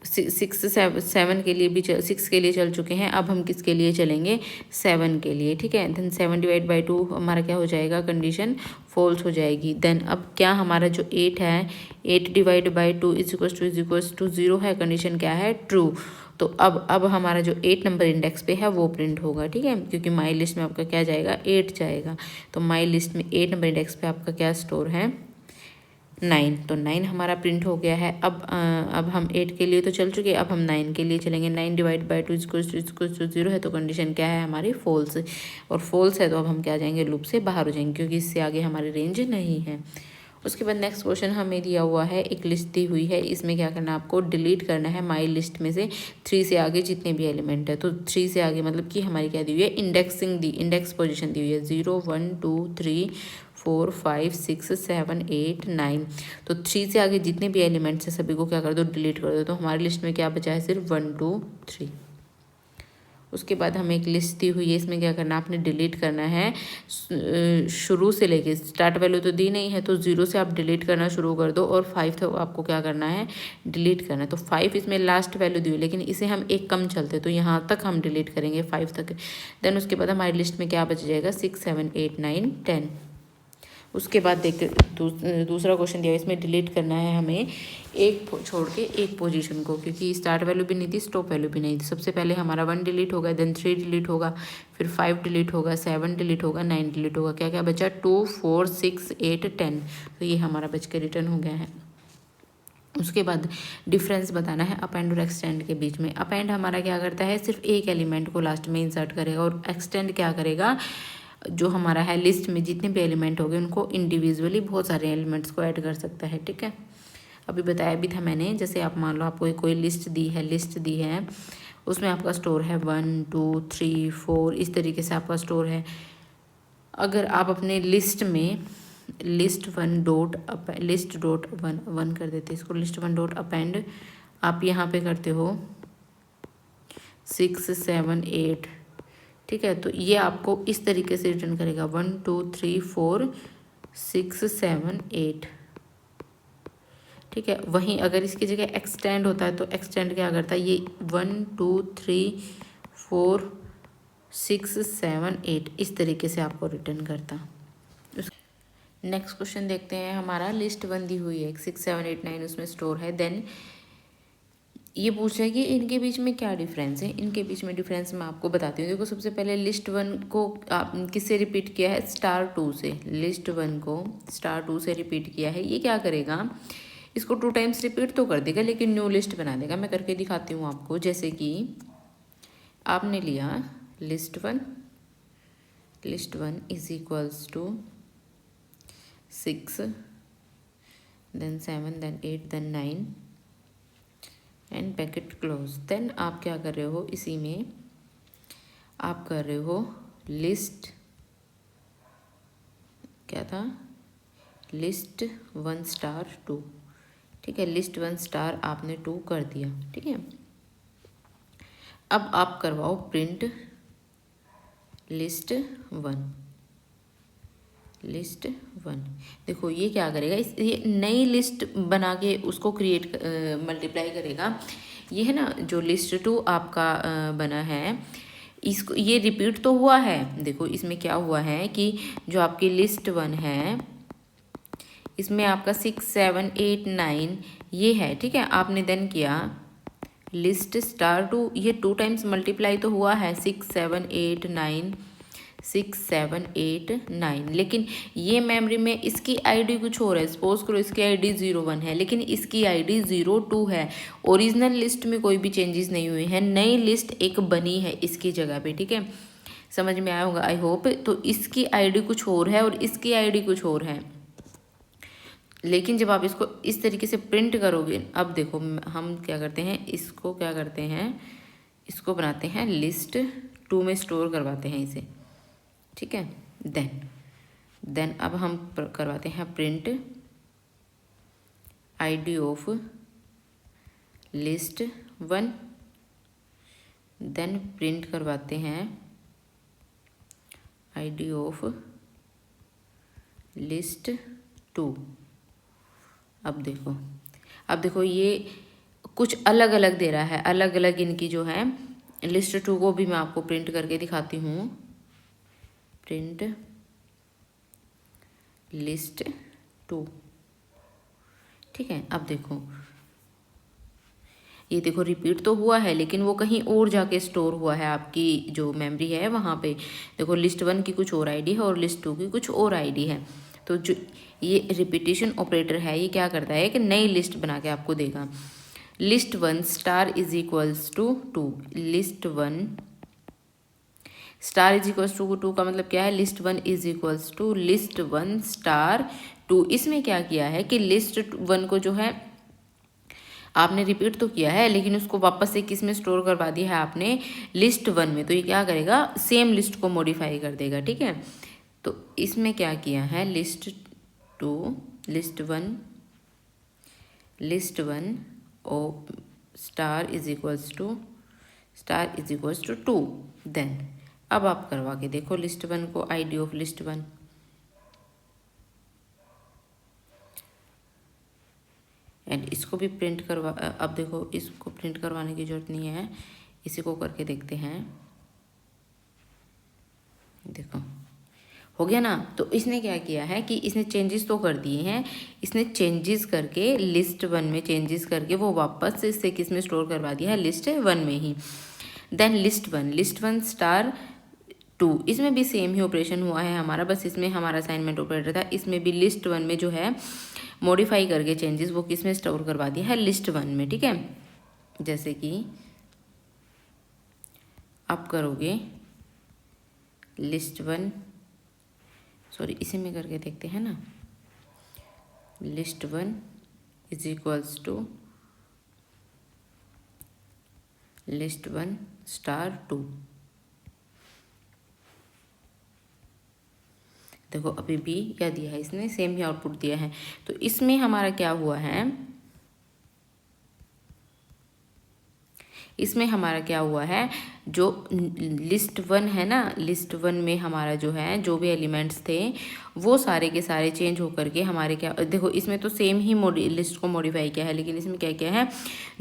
7 के लिए भी 6 के लिए चल चुके हैं। अब हम किसके लिए चलेंगे, 7 के लिए, ठीक है। देन 7 डिवाइड बाई 2 हमारा क्या हो जाएगा, कंडीशन फॉल्स हो जाएगी। देन अब क्या हमारा जो 8 है, 8 divide by 2 is equals to 0 है, कंडीशन क्या है, ट्रू। तो अब हमारा जो 8 नंबर इंडेक्स पे है वो प्रिंट होगा, ठीक है, क्योंकि माई लिस्ट में आपका क्या जाएगा, 8 जाएगा। तो माई लिस्ट में 8 नंबर इंडेक्स पे आपका क्या स्टोर है, 9। तो 9 हमारा प्रिंट हो गया है। अब हम 8 के लिए तो चल चुके, अब हम 9 के लिए चलेंगे। 9 डिवाइड बाई 2 इज टू 0 है, तो कंडीशन क्या है हमारी, फॉल्स। और फॉल्स है तो अब हम क्या जाएंगे, लूप से बाहर हो जाएंगे, क्योंकि इससे आगे हमारी रेंज नहीं है। उसके बाद नेक्स्ट क्वेश्चन हमें दिया हुआ है, एक लिस्ट दी हुई है, इसमें क्या करना है आपको, डिलीट करना है माई लिस्ट में से 3 से आगे जितने भी एलिमेंट है। तो 3 से आगे मतलब कि हमारी क्या दी हुई है, इंडेक्स पोजीशन दी हुई है, 0 1 2 3 4 5 6 7 8 9। तो 3 से आगे जितने भी एलिमेंट्स हैं सभी को क्या कर दो, डिलीट कर दो। तो हमारी लिस्ट में क्या बचा है, सिर्फ 1 2 3। उसके बाद हमें एक लिस्ट दी हुई है, इसमें क्या करना है, आपने डिलीट करना है शुरू से लेके, स्टार्ट वैल्यू तो दी नहीं है, तो 0 से आप डिलीट करना शुरू कर दो, और 5 तो आपको क्या करना है, डिलीट करना है। तो 5 इसमें लास्ट वैल्यू दी हुई, लेकिन इसे हम एक कम चलते, तो यहाँ तक हम डिलीट करेंगे, 5 तक। देन उसके बाद हमारी लिस्ट में क्या बच जाएगा, 6 7 8 9 10। उसके बाद देख दूसरा क्वेश्चन दिया, इसमें डिलीट करना है हमें एक छोड़ के एक पोजीशन को, क्योंकि स्टार्ट वैल्यू भी नहीं थी, स्टॉप वैल्यू भी नहीं थी। सबसे पहले हमारा 1 डिलीट होगा, देन 3 डिलीट होगा, फिर 5 डिलीट होगा, 7 डिलीट होगा, 9 डिलीट होगा। क्या क्या बचा? 2, 4, 6, 8, 10। तो ये हमारा बच के रिटर्न हो गया है। उसके बाद डिफरेंस बताना है अप एंड और एक्सटेंड के बीच में। अप एंड हमारा क्या करता है, सिर्फ एक एलिमेंट को लास्ट में इंसर्ट करेगा, और एक्सटेंड क्या करेगा, जो हमारा है लिस्ट में जितने भी एलिमेंट हो गए उनको इंडिविजुअली बहुत सारे एलिमेंट्स को ऐड कर सकता है। ठीक है, अभी बताया भी था मैंने, जैसे आप मान लो आपको कोई लिस्ट दी है, उसमें आपका स्टोर है 1, 2, 3, 4, इस तरीके से आपका स्टोर है। अगर आप अपने लिस्ट में लिस्ट वन डॉट वन कर देते, इसको लिस्ट वन डॉट अपेंड आप यहाँ पे करते हो 6, 7, 8। ठीक है, तो ये आपको इस तरीके से रिटर्न करेगा 1, 2, 3, 4, 6, 7, 8। ठीक है, वहीं अगर इसकी जगह एक्सटेंड होता है तो एक्सटेंड क्या करता है, ये 1, 2, 3, 4, 6, 7, 8 इस तरीके से आपको रिटर्न करता। नेक्स्ट क्वेश्चन देखते हैं, हमारा लिस्ट 1 दी हुई है, 6, 7, 8, 9 उसमें स्टोर है। देन ये पूछ रहा है कि इनके बीच में क्या डिफरेंस है। इनके बीच में डिफरेंस मैं आपको बताती हूँ। देखो, सबसे पहले लिस्ट 1 को किससे रिपीट किया है, *2 से। लिस्ट 1 को *2 से रिपीट किया है। ये क्या करेगा, इसको 2 टाइम्स रिपीट तो कर देगा, लेकिन न्यू लिस्ट बना देगा। मैं करके दिखाती हूँ आपको। जैसे कि आपने लिया list 1 is equals to 6, then 7, then 8, then 9 and bracket close. Then आप क्या कर रहे हो, इसी में आप कर रहे हो लिस्ट, क्या था, लिस्ट 1 2। ठीक है, लिस्ट 1 आपने 2 कर दिया। ठीक है, अब आप करवाओ प्रिंट लिस्ट 1। देखो ये क्या करेगा, ये नई लिस्ट बना के उसको क्रिएट मल्टीप्लाई करेगा। ये है ना, जो लिस्ट 2 आपका बना है, इसको ये रिपीट तो हुआ है। देखो इसमें क्या हुआ है कि जो आपकी लिस्ट 1 है, इसमें आपका 6, 7, 8, 9 ये है। ठीक है, आपने देन किया लिस्ट *2, ये 2 टाइम्स मल्टीप्लाई तो हुआ है, 6, 7, 8, 9, 6, 7, 8, 9। लेकिन ये मेमोरी में इसकी आईडी कुछ और है। सपोज करो इसकी आईडी 01 है, लेकिन इसकी आईडी 02 है। ओरिजिनल लिस्ट में कोई भी चेंजेस नहीं हुए हैं, नई लिस्ट एक बनी है इसकी जगह पे। ठीक है, समझ में आया होगा आई होप। तो इसकी आईडी कुछ और है और इसकी आईडी कुछ और है। लेकिन जब आप इसको इस तरीके से प्रिंट करोगे, अब देखो हम क्या करते हैं, इसको क्या करते हैं, इसको बनाते हैं लिस्ट 2 में स्टोर करवाते हैं इसे। ठीक है, देन अब हम करवाते हैं print ID of list 1। Then print करवाते हैं आईडी ऑफ लिस्ट 2। अब देखो ये कुछ अलग अलग दे रहा है, अलग अलग इनकी जो है। लिस्ट 2 को भी मैं आपको प्रिंट करके दिखाती हूँ। Print list 2। ठीक है, अब देखो रिपीट तो हुआ है, लेकिन वो कहीं और जाके स्टोर हुआ है, आपकी जो मेमोरी है वहाँ पे। देखो लिस्ट 1 की कुछ और आईडी है और लिस्ट 2 की कुछ और आईडी है। तो जो ये रिपीटिशन ऑपरेटर है, ये क्या करता है कि नई लिस्ट बना के आपको देगा। List 1 is equals to 2। List 1 is equals to 2 का मतलब क्या है, list 1 is equals to list 1 2। इसमें क्या किया है कि लिस्ट 1 को जो है आपने रिपीट तो किया है, लेकिन उसको वापस से किस में स्टोर करवा दिया है आपने, लिस्ट 1 में। तो ये क्या करेगा, सेम लिस्ट को मॉडिफाई कर देगा। ठीक है, तो इसमें क्या किया है, लिस्ट 1 और इज इक्वल्स टू 2। देन अब आप करवा के देखो लिस्ट 1 को, आईडी ऑफ लिस्ट 1। एंड इसको भी प्रिंट करवा, अब देखो इसको प्रिंट करवाने की जरूरत नहीं है, इसी को करके देखते हैं। देखो हो गया ना। तो इसने क्या किया है कि इसने चेंजेस तो कर दिए हैं, इसने चेंजेस करके लिस्ट 1 में चेंजेस करके वो वापस से किस में स्टोर करवा दिया है, लिस्ट 1 में ही। देन लिस्ट 1 स्टार 2, इसमें भी सेम ही ऑपरेशन हुआ है हमारा, बस इसमें हमारा असाइनमेंट ऑपरेटर था। इसमें भी लिस्ट 1 में जो है मॉडिफाई करके चेंजेस वो किस में स्टोर करवा दिया है, लिस्ट 1 में। ठीक है, जैसे कि आप करोगे लिस्ट 1, सॉरी इसी में करके देखते हैं ना, list 1 is equals to list 1 star 2। देखो अभी भी क्या दिया है इसने, सेम ही आउटपुट दिया है। तो इसमें हमारा क्या हुआ है, इसमें हमारा क्या हुआ है, जो लिस्ट 1 है ना, लिस्ट 1 में हमारा जो है जो भी एलिमेंट्स थे वो सारे के सारे चेंज होकर के हमारे क्या, देखो इसमें तो सेम ही लिस्ट को मॉडिफाई किया है, लेकिन इसमें क्या किया है,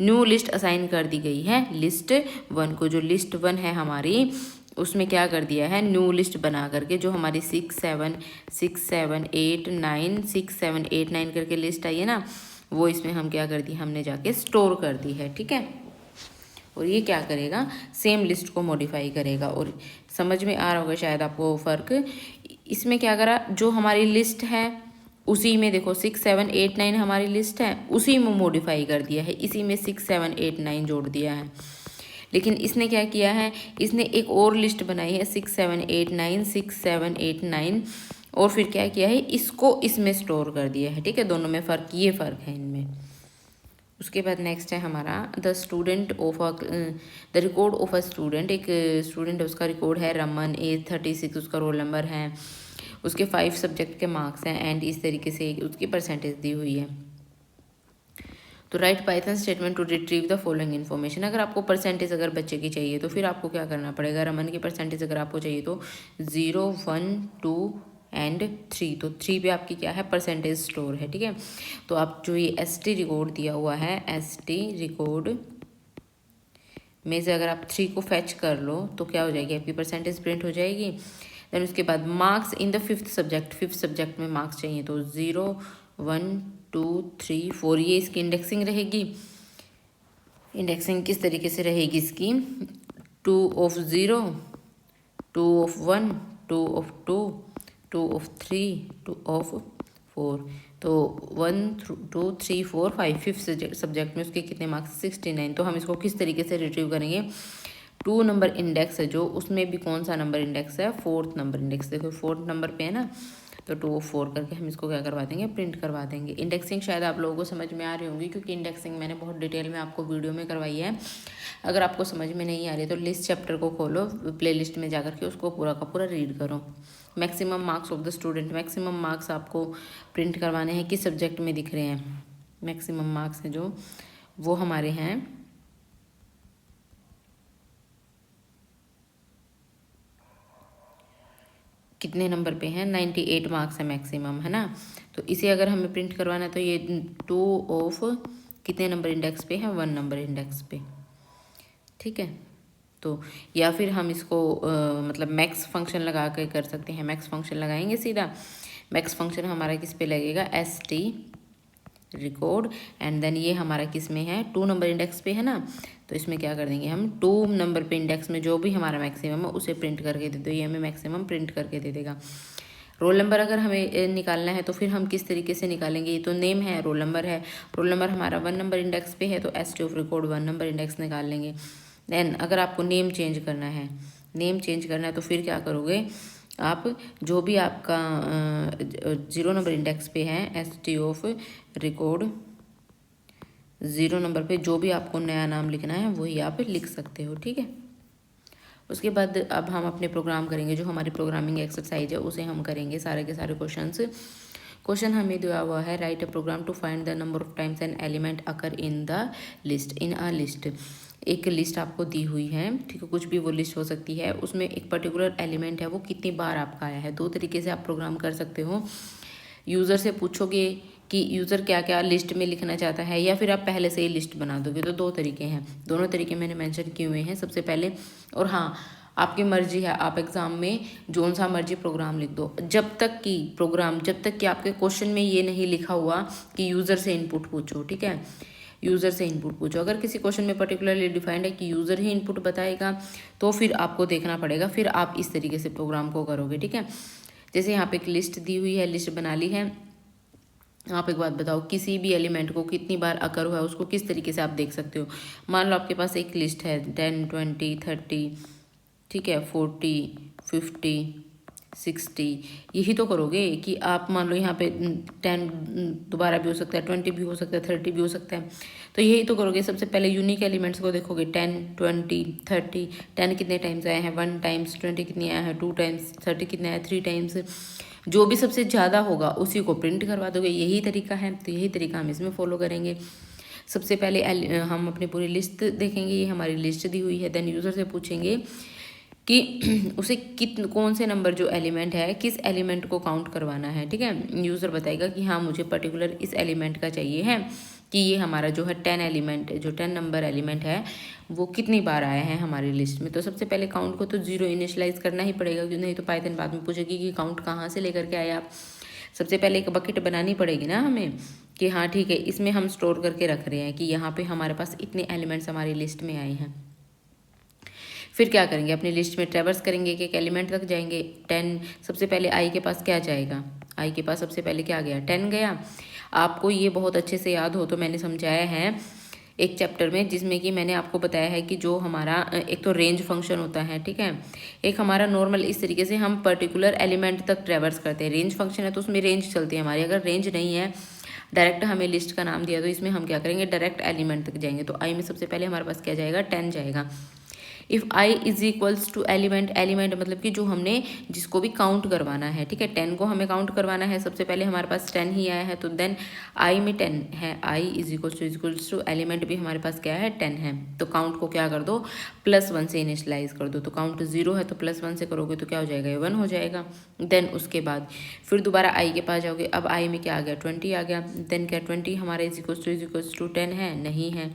न्यू लिस्ट असाइन कर दी गई है लिस्ट 1 को। जो लिस्ट 1 है हमारी उसमें क्या कर दिया है, न्यू लिस्ट बना करके जो हमारी 6 7 8 9 6 7 8 9 करके लिस्ट आई है ना, वो इसमें हम क्या कर दी, हमने जाके स्टोर कर दी है। ठीक है, और ये क्या करेगा, सेम लिस्ट को मॉडिफाई करेगा। और समझ में आ रहा होगा शायद आपको फ़र्क। इसमें क्या करा, जो हमारी लिस्ट है उसी में देखो 6 7 8 9 हमारी लिस्ट है, उसी में मॉडिफाई कर दिया है, इसी में 6 7 8 9 जोड़ दिया है। लेकिन इसने क्या किया है, इसने एक और लिस्ट बनाई है 6 7 8 9 6 7 8 9, और फिर क्या किया है, इसको इसमें स्टोर कर दिया है। ठीक है, दोनों में फ़र्क, ये फ़र्क है इनमें। उसके बाद नेक्स्ट है हमारा the student of the record of a student. एक स्टूडेंट है, उसका रिकॉर्ड है रमन, एज 36, उसका रोल नंबर है, उसके 5 सब्जेक्ट के मार्क्स हैं, एंड इस तरीके से उसकी परसेंटेज दी हुई है। तो write Python statement to retrieve the following information. अगर आपको परसेंटेज अगर बच्चे की चाहिए तो फिर आपको क्या करना पड़ेगा, रमन की परसेंटेज अगर आपको चाहिए तो 0 1 2 एंड 3, तो 3 पे आपकी क्या है, परसेंटेज स्टोर है। ठीक है, तो आप जो ये ST रिकॉर्ड दिया हुआ है, ST रिकॉर्ड में से अगर आप 3 को फैच कर लो तो क्या हो जाएगी, आपकी परसेंटेज प्रिंट हो जाएगी। देन उसके बाद marks in the 5th subject, 5th subject में मार्क्स चाहिए तो 0 1 2 3 4, ये इसकी इंडेक्सिंग रहेगी। इंडेक्सिंग किस तरीके से रहेगी इसकी, 2 of 0 2 of 1 2 of 2 2 of 3 2 of 4, तो 1 2 3 4 5 5th सब्जेक्ट में उसके कितने मार्क्स, 69। तो हम इसको किस तरीके से रिट्रीव करेंगे, 2 नंबर इंडेक्स है जो, उसमें भी कौन सा नंबर इंडेक्स है, 4th नंबर इंडेक्स। देखो 4th नंबर पे है ना, तो 2 of 4 करके हम इसको क्या करवा देंगे, प्रिंट करवा देंगे। इंडेक्सिंग शायद आप लोगों को समझ में आ रही होंगी, क्योंकि इंडेक्सिंग मैंने बहुत डिटेल में आपको वीडियो में करवाई है। अगर आपको समझ में नहीं आ रही तो लिस्ट चैप्टर को खोलो, प्लेलिस्ट में जाकर के उसको पूरा का पूरा रीड करो। Maximum marks of the student, maximum marks आपको प्रिंट करवाने हैं, किस सब्जेक्ट में दिख रहे हैं, मैक्सिमम मार्क्स हैं जो वो हमारे हैं कितने नंबर पे हैं, 98 मार्क्स है मैक्सिमम, है ना। तो इसे अगर हमें प्रिंट करवाना है तो ये 2 ऑफ कितने नंबर इंडेक्स पे है, 1 नंबर इंडेक्स पे। ठीक है, तो या फिर हम इसको मतलब मैक्स फंक्शन लगा के कर सकते हैं। मैक्स फंक्शन लगाएंगे सीधा, मैक्स फंक्शन हमारा किस पे लगेगा, ST रिकॉर्ड, एंड देन ये हमारा किस में है, 2 नंबर इंडेक्स पे है ना। तो इसमें क्या कर देंगे हम, 2 नंबर पे इंडेक्स में जो भी हमारा मैक्सिमम है उसे प्रिंट करके दे दो, ये हमें मैक्सिमम प्रिंट करके दे देगा। रोल नंबर अगर हमें निकालना है तो फिर हम किस तरीके से निकालेंगे, ये तो नेम है, रोल नंबर है, रोल नंबर हमारा 1 नंबर इंडेक्स पे है तो ST of record 1 number index निकाल लेंगे। देन अगर आपको नेम चेंज करना है, नेम चेंज करना है तो फिर क्या करोगे आप, जो भी आपका 0 नंबर इंडेक्स पे है, ST ऑफ रिकॉर्ड 0 नंबर पे जो भी आपको नया नाम लिखना है वही आप लिख सकते हो। ठीक है, उसके बाद अब हम अपने प्रोग्राम करेंगे, जो हमारी प्रोग्रामिंग एक्सरसाइज है उसे हम करेंगे सारे के सारे क्वेश्चंस। क्वेश्चन हमें दिया हुआ है, write a program to find the number of times an element occur in the list, in a list. एक लिस्ट आपको दी हुई है, ठीक है, कुछ भी वो लिस्ट हो सकती है, उसमें एक पर्टिकुलर एलिमेंट है वो कितनी बार आपका आया है। 2 तरीके से आप प्रोग्राम कर सकते हो, यूज़र से पूछोगे कि यूज़र क्या क्या लिस्ट में लिखना चाहता है, या फिर आप पहले से ही लिस्ट बना दोगे। तो 2 तरीके हैं, दोनों तरीके मैंने मेंशन किए हुए हैं सबसे पहले। और हाँ, आपकी मर्जी है, आप एग्ज़ाम में जोन सा मर्जी प्रोग्राम लिख दो, जब तक कि आपके क्वेश्चन में ये नहीं लिखा हुआ कि यूज़र से इनपुट पूछो। ठीक है, यूज़र से इनपुट पूछो। अगर किसी क्वेश्चन में पर्टिकुलरली डिफाइंड है कि यूज़र ही इनपुट बताएगा तो फिर आपको देखना पड़ेगा, फिर आप इस तरीके से प्रोग्राम को करोगे। ठीक है, जैसे यहाँ पे एक लिस्ट दी हुई है, लिस्ट बना ली है। आप एक बात बताओ, किसी भी एलिमेंट को कितनी बार अकर हुआ है उसको किस तरीके से आप देख सकते हो। मान लो आपके पास एक लिस्ट है 10, 20, 30, ठीक है, 40, 50, 60, यही तो करोगे कि आप मान लो यहाँ पे 10 दोबारा भी हो सकता है, 20 भी हो सकता है, 30 भी हो सकता है, तो यही तो करोगे। सबसे पहले यूनिक एलिमेंट्स को देखोगे, 10, 20, 30, 10 कितने टाइम्स आए हैं, 1 टाइम्स, 20 कितने आए हैं, 2 टाइम्स, 30 कितने आए, 3 टाइम्स, जो भी सबसे ज़्यादा होगा उसी को प्रिंट करवा दोगे। यही तरीका है, तो यही तरीका हम इसमें फॉलो करेंगे। सबसे पहले हम अपनी पूरी लिस्ट देखेंगे, ये हमारी लिस्ट दी हुई है। देन यूज़र से पूछेंगे कि उसे कौन से नंबर जो एलिमेंट है किस एलिमेंट को काउंट करवाना है। ठीक है, यूज़र बताएगा कि हाँ मुझे पर्टिकुलर इस एलिमेंट का चाहिए है कि ये हमारा जो है 10 एलिमेंट, जो 10 नंबर एलिमेंट है वो कितनी बार आया है हमारी लिस्ट में। तो सबसे पहले काउंट को तो 0 इनिशलाइज करना ही पड़ेगा, क्योंकि नहीं तो पाइथन बाद में पूछेगी कि काउंट कहाँ से लेकर के आए आप। सबसे पहले एक बकेट बनानी पड़ेगी ना हमें कि हाँ ठीक है, इसमें हम स्टोर करके रख रहे हैं कि यहाँ पे हमारे पास इतने एलिमेंट्स हमारी लिस्ट में आए हैं। फिर क्या करेंगे, अपनी लिस्ट में ट्रैवर्स करेंगे कि एक एलिमेंट तक जाएंगे। 10, सबसे पहले आई के पास क्या जाएगा, आई के पास सबसे पहले क्या गया, 10 गया। आपको ये बहुत अच्छे से याद हो तो मैंने समझाया है एक चैप्टर में, जिसमें कि मैंने आपको बताया है कि जो हमारा एक तो रेंज फंक्शन होता है, ठीक है, एक हमारा नॉर्मल इस तरीके से हम पर्टिकुलर एलिमेंट तक ट्रैवर्स करते हैं। रेंज फंक्शन है तो उसमें रेंज चलती है हमारी। अगर रेंज नहीं है, डायरेक्ट हमें लिस्ट का नाम दिया तो इसमें हम क्या करेंगे, डायरेक्ट एलिमेंट तक जाएंगे। तो आई में सबसे पहले हमारे पास क्या जाएगा, 10 जाएगा। If i is equals to element, element मतलब कि जो हमने जिसको भी काउंट करवाना है, ठीक है, 10 को हमें काउंट करवाना है। सबसे पहले हमारे पास 10 ही आया है, तो देन आई में 10 है, आई इज इक्वल्स टू एलिमेंट भी हमारे पास क्या है, 10 है। तो काउंट को क्या कर दो, +1 से इनिशलाइज कर दो। तो काउंट 0 है तो +1 से करोगे तो क्या हो जाएगा, 1 हो जाएगा। देन उसके बाद फिर दोबारा आई के पास जाओगे। अब आई में क्या आ गया, 20 आ गया। देन क्या 20 हमारे इज इक्वल्स टू 10 है, नहीं है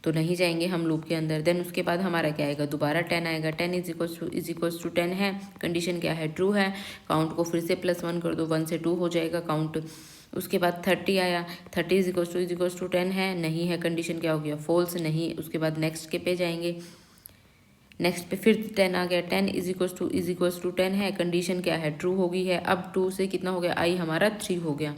तो नहीं जाएंगे हम लूप के अंदर। देन उसके बाद हमारा क्या आएगा, दोबारा 10 आएगा। 10 इज इक्वल्स टू 10 है, कंडीशन क्या है, ट्रू है। काउंट को फिर से +1 कर दो, 1 से 2 हो जाएगा काउंट। उसके बाद 30 आया, 30 इज इक्वल्स टू 10 है, नहीं है, कंडीशन क्या हो गया, फॉल्स, नहीं। उसके बाद नेक्स्ट के पे जाएंगे, नेक्स्ट पे फिर 10 आ गया, 10 इज इक्वल्स टू 10 है, कंडीशन क्या है, ट्रू हो गई है। अब 2 से कितना हो गया, आई हमारा 3 हो गया।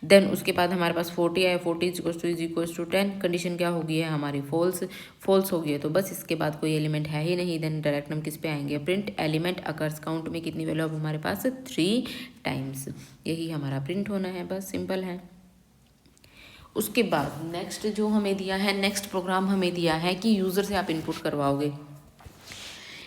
देन उसके बाद हमारे पास 40 आया, 40 इज इक्वल्स टू 10, कंडीशन क्या हो गई है हमारी, फॉल्स हो गई है। तो बस इसके बाद कोई एलिमेंट है ही नहीं। देन डायरेक्ट हम किस पे आएंगे, प्रिंट एलिमेंट अकर्स, काउंट में कितनी वैल्यू, अब हमारे पास 3 टाइम्स, यही हमारा प्रिंट होना है, बस सिंपल है। उसके बाद नेक्स्ट जो हमें दिया है, नेक्स्ट प्रोग्राम हमें दिया है कि यूज़र से आप इनपुट करवाओगे।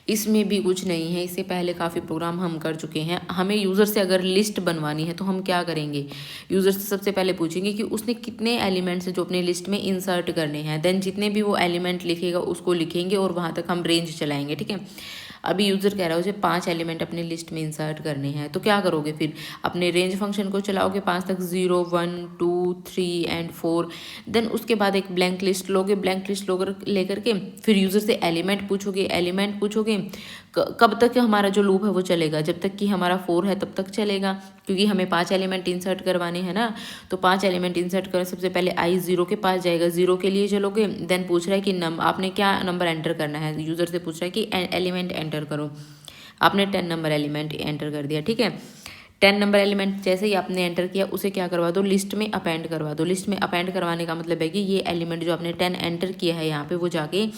इसमें भी कुछ नहीं है, इससे पहले काफ़ी प्रोग्राम हम कर चुके हैं। हमें यूज़र से अगर लिस्ट बनवानी है तो हम क्या करेंगे, यूज़र से सबसे पहले पूछेंगे कि उसने कितने एलिमेंट्स जो अपने लिस्ट में इंसर्ट करने हैं। देन जितने भी वो एलिमेंट लिखेगा उसको लिखेंगे और वहाँ तक हम रेंज चलाएंगे, ठीक है। अभी यूज़र कह रहा है उसे 5 एलिमेंट अपने लिस्ट में इंसर्ट करने हैं, तो क्या करोगे, फिर अपने रेंज फंक्शन को चलाओगे 5 तक, 0, 1, 2, 3 एंड 4। देन उसके बाद एक ब्लैंक लिस्ट लोगे, ब्लैंक लिस्ट लेकर के फिर यूज़र से एलिमेंट पूछोगे। कब तक हमारा जो लूप है वो चलेगा, जब तक कि हमारा 4 है तब तक चलेगा, क्योंकि हमें 5 एलिमेंट इंसर्ट करवाने हैं ना। तो 5 एलिमेंट इंसर्ट करें, सबसे पहले आई 0 के पास जाएगा, 0 के लिए चलोगे। देन पूछ रहा है कि आपने क्या नंबर एंटर करना है, यूज़र से पूछ रहा है कि एलिमेंट एंटर करो। आपने 10 नंबर एलिमेंट एंटर कर दिया, ठीक है। 10 नंबर एलिमेंट जैसे ही आपने एंटर किया उसे क्या करवा दो, लिस्ट में अपेंड करवा दो। लिस्ट में अपेंड करवाने का मतलब है कि ये एलिमेंट जो आपने 10 एंटर किया है यहाँ पे वो जाके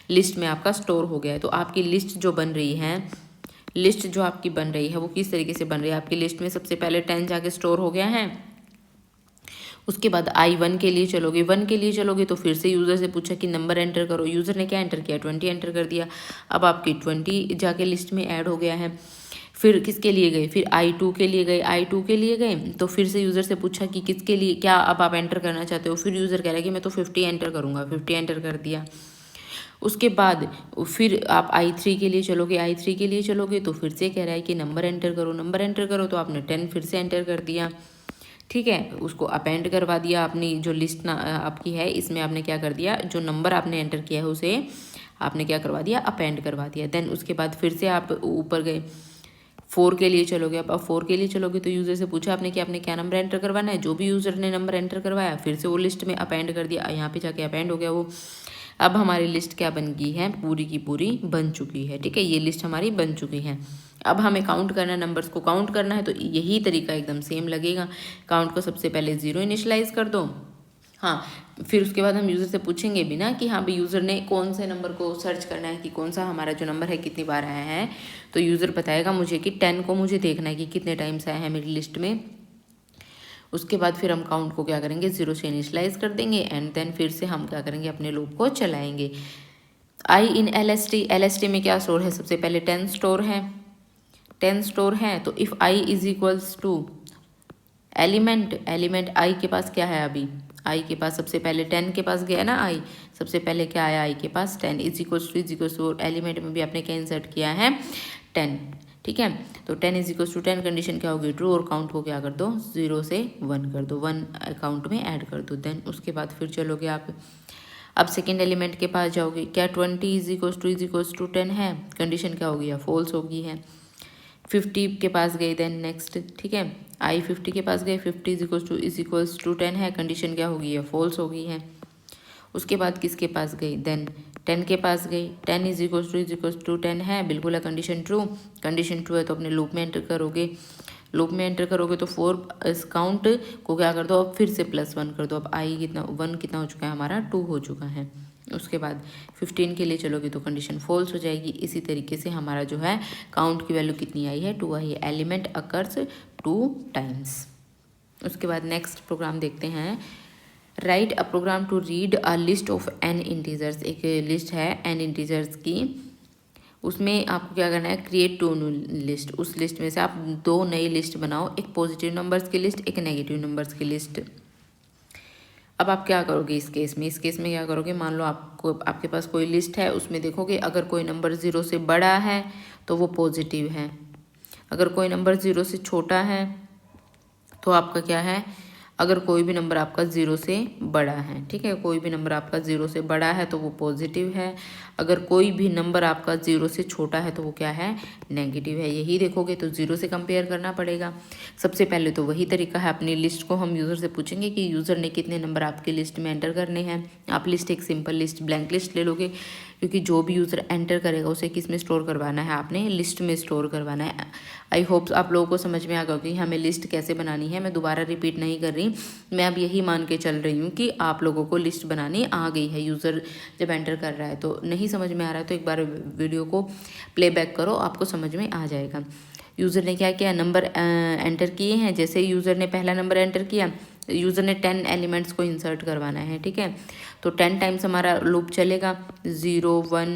लिस्ट में आपका स्टोर हो गया है। तो आपकी लिस्ट जो बन रही है, लिस्ट जो आपकी बन रही है वो किस तरीके से बन रही है, आपकी लिस्ट में सबसे पहले 10 जाके स्टोर हो गया है। उसके बाद आई 1 के लिए चलोगे, 1 के लिए चलोगे तो फिर से यूज़र से पूछा कि नंबर एंटर करो, यूज़र ने क्या एंटर किया, 20 एंटर कर दिया। अब आपकी 20 जाके लिस्ट में ऐड हो गया है। फिर किसके लिए गए, फिर I2 के लिए गए, I2 के लिए गए तो फिर से यूज़र से पूछा कि किसके लिए, क्या अब आप एंटर करना चाहते हो। फिर यूज़र कह रहा है कि मैं तो 50 एंटर करूँगा, 50 एंटर कर दिया। उसके बाद फिर आप I3 के लिए चलोगे, I3 के लिए चलोगे तो फिर से कह रहा है कि नंबर एंटर करो, नंबर एंटर करो, तो आपने 10 फिर से एंटर कर दिया, ठीक है। उसको अपेंड करवा दिया, अपनी जो लिस्ट आपकी है इसमें आपने क्या कर दिया, जो नंबर आपने एंटर किया है उसे आपने क्या करवा दिया, अपेंड करवा दिया। देन उसके बाद फिर से आप ऊपर गए, 4 के लिए चलोगे। अब 4 के लिए चलोगे तो यूज़र से पूछा आपने कि आपने क्या नंबर एंटर करवाना है, जो भी यूज़र ने नंबर एंटर करवाया फिर से वो लिस्ट में अपेंड कर दिया, यहाँ पे जाके अपेंड हो गया वो। अब हमारी लिस्ट क्या बन गई है, पूरी की पूरी बन चुकी है, ठीक है, ये लिस्ट हमारी बन चुकी है। अब हमें काउंट करना है, नंबर्स को काउंट करना है, तो यही तरीका एकदम सेम लगेगा। काउंट को सबसे पहले 0 इनिशलाइज कर दो। हाँ, फिर उसके बाद हम यूज़र से पूछेंगे भी ना कि हाँ भाई यूज़र ने कौन से नंबर को सर्च करना है कि कौन सा हमारा जो नंबर है कितनी बार आया है, तो यूज़र बताएगा मुझे कि 10 को मुझे देखना है कि कितने टाइम्स आया है मेरी लिस्ट में। उसके बाद फिर हम काउंट को क्या करेंगे, 0 से इनिशलाइज कर देंगे एंड देन फिर से हम क्या करेंगे, अपने लूप को चलाएंगे। आई इन LST में क्या स्टोर है, सबसे पहले 10 स्टोर है, 10 स्टोर है। तो if i is equals to element i के पास क्या है, अभी आई के पास सबसे पहले 10 के पास गया ना, आई सबसे पहले क्या आया, आई के पास 10 इज इक्वल्स टू एलिमेंट में भी आपने क्या इंसर्ट किया है, 10, ठीक है। तो 10 इज इक्वल्स टू 10 कंडीशन क्या होगी, ट्रू, और काउंट को क्या कर दो, 0 से 1 कर दो, 1 अकाउंट में ऐड कर दो। देन उसके बाद फिर चलोगे आप, अब सेकेंड एलिमेंट के पास जाओगे, क्या 20 इज इक्वल्स टू 10 है, कंडीशन क्या होगी, या फॉल्स होगी है। 50 के पास गए, देन नेक्स्ट, ठीक है, आई 50 के पास गए, 50 इज इक्वल्स टू 10 है, कंडीशन क्या होगी, या फॉल्स होगी है। उसके बाद किसके पास गई, देन 10 के पास गई, 10 इज इक्वल्स टू 10 है, बिल्कुल है, कंडीशन ट्रू, कंडीशन ट्रू है तो अपने लूप में एंटर करोगे, लूप में एंटर करोगे तो 4 इस काउंट को क्या कर दो, अब फिर से +1 कर दो। अब आई कितना, 1 कितना हो चुका है हमारा, 2 हो चुका है। उसके बाद 15 के लिए चलोगे तो कंडीशन फॉल्स हो जाएगी। इसी तरीके से हमारा जो है काउंट की वैल्यू कितनी आई है, 2 आई है, एलिमेंट अकर्स 2 टाइम्स। उसके बाद नेक्स्ट प्रोग्राम देखते हैं, write a program to read a list of n integers. एक लिस्ट है n इंटीजर्स की, उसमें आपको क्या करना है, क्रिएट 2 न्यू लिस्ट, उस लिस्ट में से आप 2 नई लिस्ट बनाओ, एक पॉजिटिव नंबर्स की लिस्ट, एक नेगेटिव नंबर्स की लिस्ट। अब आप क्या करोगे इस केस में, क्या करोगे, मान लो आपको आपके पास कोई लिस्ट है, उसमें देखोगे अगर कोई नंबर 0 से बड़ा है तो वो पॉजिटिव है, अगर कोई नंबर 0 से छोटा है तो आपका क्या है, अगर कोई भी नंबर आपका 0 से बड़ा है, ठीक है, कोई भी नंबर आपका 0 से बड़ा है तो वो पॉजिटिव है, अगर कोई भी नंबर आपका 0 से छोटा है तो वो क्या है, नेगेटिव है। यही देखोगे तो 0 से कंपेयर करना पड़ेगा। सबसे पहले तो वही तरीका है, अपनी लिस्ट को हम यूज़र से पूछेंगे कि यूज़र ने कितने नंबर आपकी लिस्ट में एंटर करने हैं। आप लिस्ट एक सिंपल लिस्ट, ब्लैंक लिस्ट ले लोगे, क्योंकि जो भी यूज़र एंटर करेगा उसे किस में स्टोर करवाना है, आपने लिस्ट में स्टोर करवाना है। आई होप आप लोगों को समझ में आ गया कि हमें लिस्ट कैसे बनानी है। मैं दोबारा रिपीट नहीं कर रही, मैं अब यही मान के चल रही हूँ कि आप लोगों को लिस्ट बनानी आ गई है। यूज़र जब एंटर कर रहा है तो नहीं समझ में आ रहा है तो एक बार वीडियो को प्लेबैक करो, आपको समझ में आ जाएगा। यूज़र ने क्या किया, नंबर एंटर किए हैं, जैसे यूज़र ने पहला नंबर एंटर किया, यूज़र ने 10 एलिमेंट्स को इंसर्ट करवाना है, ठीक है, तो 10 टाइम्स हमारा लूप चलेगा, 0 1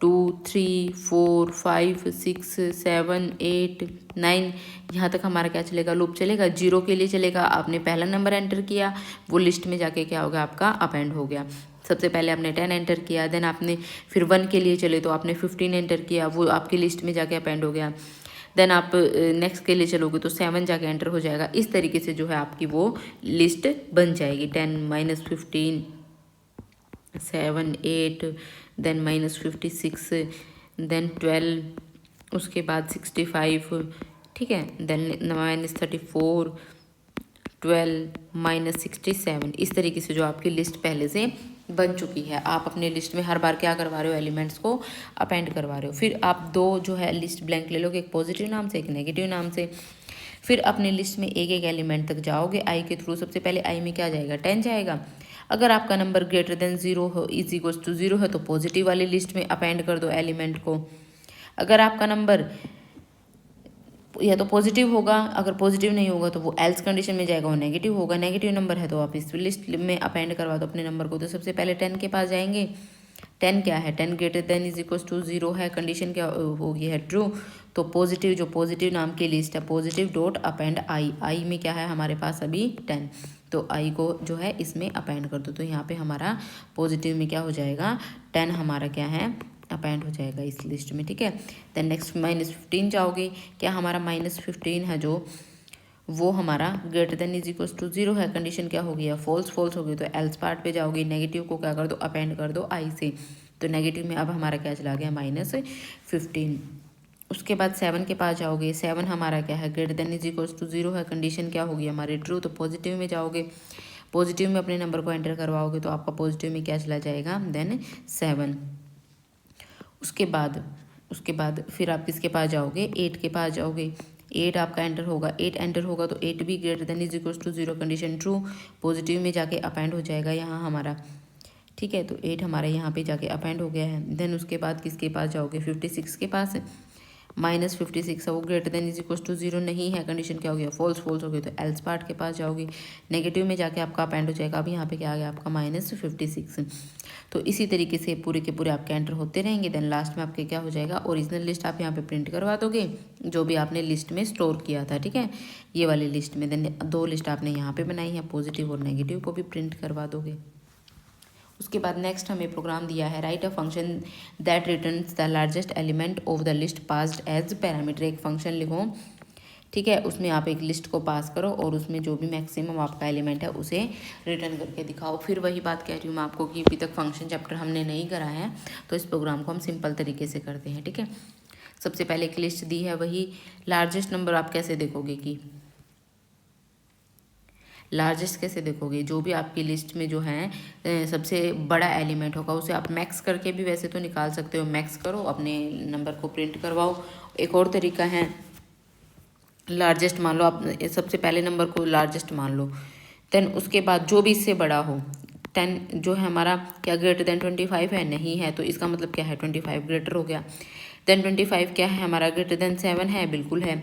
2 3 4 5 6 7 8 9, यहाँ तक हमारा क्या चलेगा, लूप चलेगा। 0 के लिए चलेगा, आपने पहला नंबर एंटर किया, वो लिस्ट में जाके क्या होगा, आपका अपेंड हो गया। सबसे पहले आपने 10 एंटर किया, देन आपने फिर 1 के लिए चले तो आपने 15 एंटर किया, वो आपकी लिस्ट में जाके अपेंड हो गया। देन आप नेक्स्ट के लिए चलोगे तो 7 जाके एंटर हो जाएगा। इस तरीके से जो है आपकी वो लिस्ट बन जाएगी। 10 -15 7 8 देन -56 देन 12, उसके बाद 65, ठीक है, देन -34 12 -67। इस तरीके से जो आपकी लिस्ट पहले से बन चुकी है, आप अपने लिस्ट में हर बार क्या करवा रहे हो, एलिमेंट्स को अपेंड करवा रहे हो। फिर आप 2 जो है लिस्ट ब्लैंक ले लोगे, एक पॉजिटिव नाम से, एक नेगेटिव नाम से। फिर अपने लिस्ट में एक एक एलिमेंट तक जाओगे आई के थ्रू। सबसे पहले आई में क्या जाएगा, 10 जाएगा। अगर आपका नंबर ग्रेटर देन 0 हो, इज इक्वल्स टू 0 है तो पॉजिटिव वाली लिस्ट में अपेंड कर दो एलिमेंट को। अगर आपका नंबर या तो पॉजिटिव होगा, अगर पॉजिटिव नहीं होगा तो वो एल्स कंडीशन में जाएगा, वो नेगेटिव होगा। नेगेटिव नंबर है तो आप इस लिस्ट में अपेंड करवा दो अपने नंबर को। तो सबसे पहले 10 के पास जाएंगे, 10 क्या है, 10 greater than is equals to 0 है, कंडीशन क्या होगी, है ट्रू। तो पॉजिटिव, जो पॉजिटिव नाम की लिस्ट है, पॉजिटिव डॉट अपेंड आई, आई में क्या है हमारे पास अभी 10, तो आई को जो है इसमें अपेंड कर दो। तो यहाँ पे हमारा पॉजिटिव में क्या हो जाएगा, 10 हमारा क्या है, अपेंड हो जाएगा इस लिस्ट में, ठीक है। देन नेक्स्ट -15 जाओगे, क्या हमारा -15 है जो, वो हमारा greater than is equals to 0 है, कंडीशन क्या होगी, या फॉल्स होगी। तो एल्स पार्ट पे जाओगे, नेगेटिव को क्या कर दो, अपेंड कर दो आई से। तो नेगेटिव में अब हमारा क्या चला गया -15। उसके बाद 7 के पास जाओगे, 7 हमारा क्या है greater than is equals to 0 है, कंडीशन क्या होगी हमारी ट्रू, तो पॉजिटिव में जाओगे, पॉजिटिव में अपने नंबर को एंटर करवाओगे तो आपका पॉजिटिव में क्या चला जाएगा देन 7। उसके बाद फिर आप किसके पास जाओगे 8 के पास जाओगे, 8 आपका एंटर होगा, 8 एंटर होगा तो 8 भी greater than is equals to 0, condition true, positive में जाके अपेंड हो जाएगा यहाँ हमारा, ठीक है। तो 8 हमारे यहाँ पे जाके अपेंड हो गया है। देन उसके बाद किसके पास जाओगे 56 के पास है, -56 है, वो greater than is equals to 0 नहीं है, कंडीशन क्या हो गया फॉल्स हो गया, तो एल्स पार्ट के पास जाओगे, नेगेटिव में जाके आपका अपेंड हो जाएगा। अब यहाँ पे क्या आ गया आपका -56। तो इसी तरीके से पूरे के पूरे आपके एंटर होते रहेंगे। देन लास्ट में आपके क्या हो जाएगा ओरिजिनल लिस्ट आप यहाँ पे प्रिंट करवा दोगे जो भी आपने लिस्ट में स्टोर किया था, ठीक है, ये वाली लिस्ट में। देन 2 लिस्ट आपने यहाँ पे बनाई है, पॉजिटिव और नेगेटिव को भी प्रिंट करवा दोगे। उसके बाद नेक्स्ट हमें प्रोग्राम दिया है write a function that returns the largest element of the list passed as parameter. एक फंक्शन लिखो, ठीक है, उसमें आप एक लिस्ट को पास करो और उसमें जो भी मैक्सिमम आपका एलिमेंट है उसे रिटर्न करके दिखाओ। फिर वही बात कह रही हूँ मैं आपको कि अभी तक फंक्शन चैप्टर हमने नहीं करा है, तो इस प्रोग्राम को हम सिंपल तरीके से करते हैं, ठीक है। सबसे पहले एक लिस्ट दी है, वही लार्जेस्ट नंबर आप कैसे देखोगे कि लार्जेस्ट कैसे देखोगे, जो भी आपकी लिस्ट में जो है सबसे बड़ा एलिमेंट होगा उसे आप मैक्स करके भी वैसे तो निकाल सकते हो, मैक्स करो अपने नंबर को प्रिंट करवाओ। एक और तरीका है लार्जेस्ट मान लो, आप सबसे पहले नंबर को लार्जेस्ट मान लो, देन उसके बाद जो भी इससे बड़ा हो 10 जो है हमारा क्या ग्रेटर देन 25 है, नहीं है, तो इसका मतलब क्या है 25 ग्रेटर हो गया। देन 25 क्या है हमारा ग्रेटर देन 7 है, बिल्कुल है।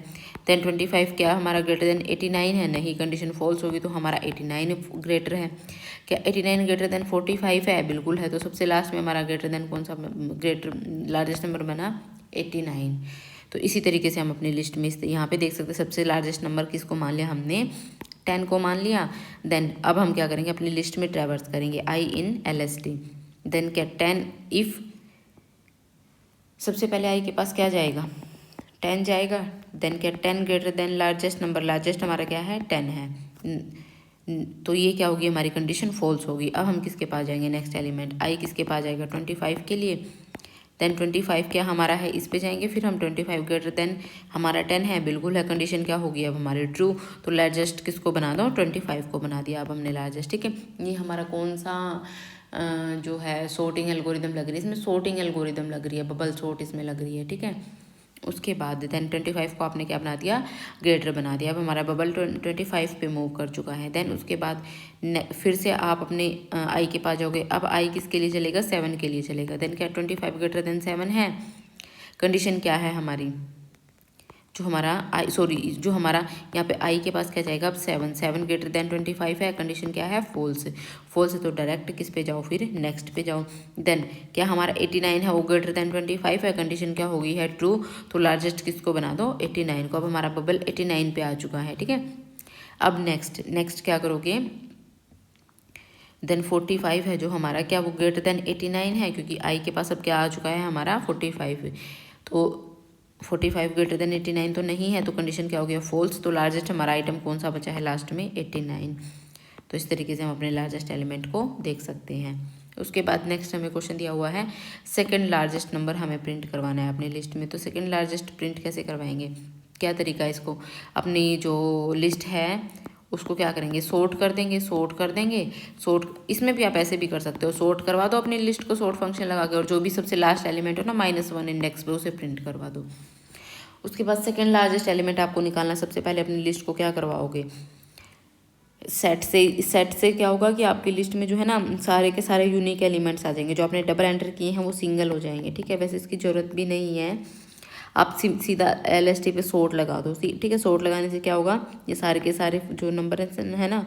देन 25 क्या हमारा ग्रेटर देन 89 है, नहीं, कंडीशन फॉल्स होगी, तो हमारा 89 ग्रेटर है। क्या 89 ग्रेटर देन 45 है, बिल्कुल है। तो सबसे लास्ट में हमारा ग्रेटर देन कौन सा ग्रेटर लार्जेस्ट नंबर बना 89। तो इसी तरीके से हम अपनी लिस्ट में यहाँ पे देख सकते हैं सबसे लार्जेस्ट नंबर किसको मान लिया हमने 10 को मान लिया। देन अब हम क्या करेंगे अपनी लिस्ट में ट्रैवर्स करेंगे I in LST। देन क्या 10 इफ़ सबसे पहले I के पास क्या जाएगा 10 जाएगा। देन क्या 10 greater then largest number, largest हमारा क्या है 10 है, तो ये क्या होगी हमारी कंडीशन फॉल्स होगी। अब हम किसके पास जाएंगे नेक्स्ट एलिमेंट I किसके पास जाएगा 25 के लिए। देन 25 क्या हमारा है इस पे जाएंगे, फिर हम 25 ग्रेटर देन हमारा 10 है, बिल्कुल है, कंडीशन क्या होगी अब हमारी ट्रू, तो लार्जेस्ट किसको बना दो 25 को बना दिया अब हमने लार्जेस्ट, ठीक है। ये हमारा कौन सा जो है सॉर्टिंग एल्गोरिदम लग रही है, इसमें सॉर्टिंग एल्गोरिदम लग रही है, बबल सॉर्ट इसमें लग रही है, ठीक है। उसके बाद देन 25 को आपने क्या बना दिया ग्रेटर बना दिया, अब हमारा बबल 25 पे मूव कर चुका है। देन उसके बाद फिर से आप अपने I के पास जाओगे, अब I किसके लिए चलेगा 7 के लिए चलेगा। देन क्या 25 ग्रेटर देन 7 है, कंडीशन क्या है हमारी जो हमारा जो हमारा यहाँ पे I के पास क्या जाएगा अब 7 ग्रेटर देन 25 है, कंडीशन क्या है फॉल्स है, तो डायरेक्ट किस पे जाओ फिर नेक्स्ट पे जाओ। देन क्या हमारा 89 है वो ग्रेटर देन 25 है, कंडीशन क्या होगी है ट्रू, तो लार्जेस्ट किसको बना दो 89 को। अब हमारा बबल 89 पे आ चुका है, ठीक है। अब नेक्स्ट क्या करोगे देन 45 है जो हमारा क्या वो ग्रेटर देन 89 है, क्योंकि I के पास अब क्या आ चुका है हमारा 45, तो 45 ग्रेटर देन 89 तो नहीं है, तो कंडीशन क्या हो गया फॉल्स, तो लार्जेस्ट हमारा आइटम कौन सा बचा है लास्ट में 89। तो इस तरीके से हम अपने लार्जेस्ट एलिमेंट को देख सकते हैं। उसके बाद नेक्स्ट हमें क्वेश्चन दिया हुआ है सेकंड लार्जेस्ट नंबर हमें प्रिंट करवाना है अपनी लिस्ट में, तो सेकंड लार्जेस्ट प्रिंट कैसे करवाएंगे, क्या तरीका है इसको, अपनी जो लिस्ट है उसको क्या करेंगे सॉर्ट कर देंगे। इसमें भी आप ऐसे भी कर सकते हो, सॉर्ट करवा दो अपनी लिस्ट को सॉर्ट फंक्शन लगा के, और जो भी सबसे लास्ट एलिमेंट हो ना -1 इंडेक्स पे उसे प्रिंट करवा दो। उसके बाद सेकंड लार्जेस्ट एलिमेंट आपको निकालना, सबसे पहले अपनी लिस्ट को क्या करवाओगे सेट से क्या होगा कि आपकी लिस्ट में जो है ना सारे के सारे यूनिक एलिमेंट्स आ जाएंगे, जो आपने डबल एंटर किए हैं वो सिंगल हो जाएंगे, ठीक है। वैसे इसकी ज़रूरत भी नहीं है, आप सीधा LST पे सॉर्ट लगा दो, ठीक है। सॉर्ट लगाने से क्या होगा ये सारे के सारे जो नंबर है ना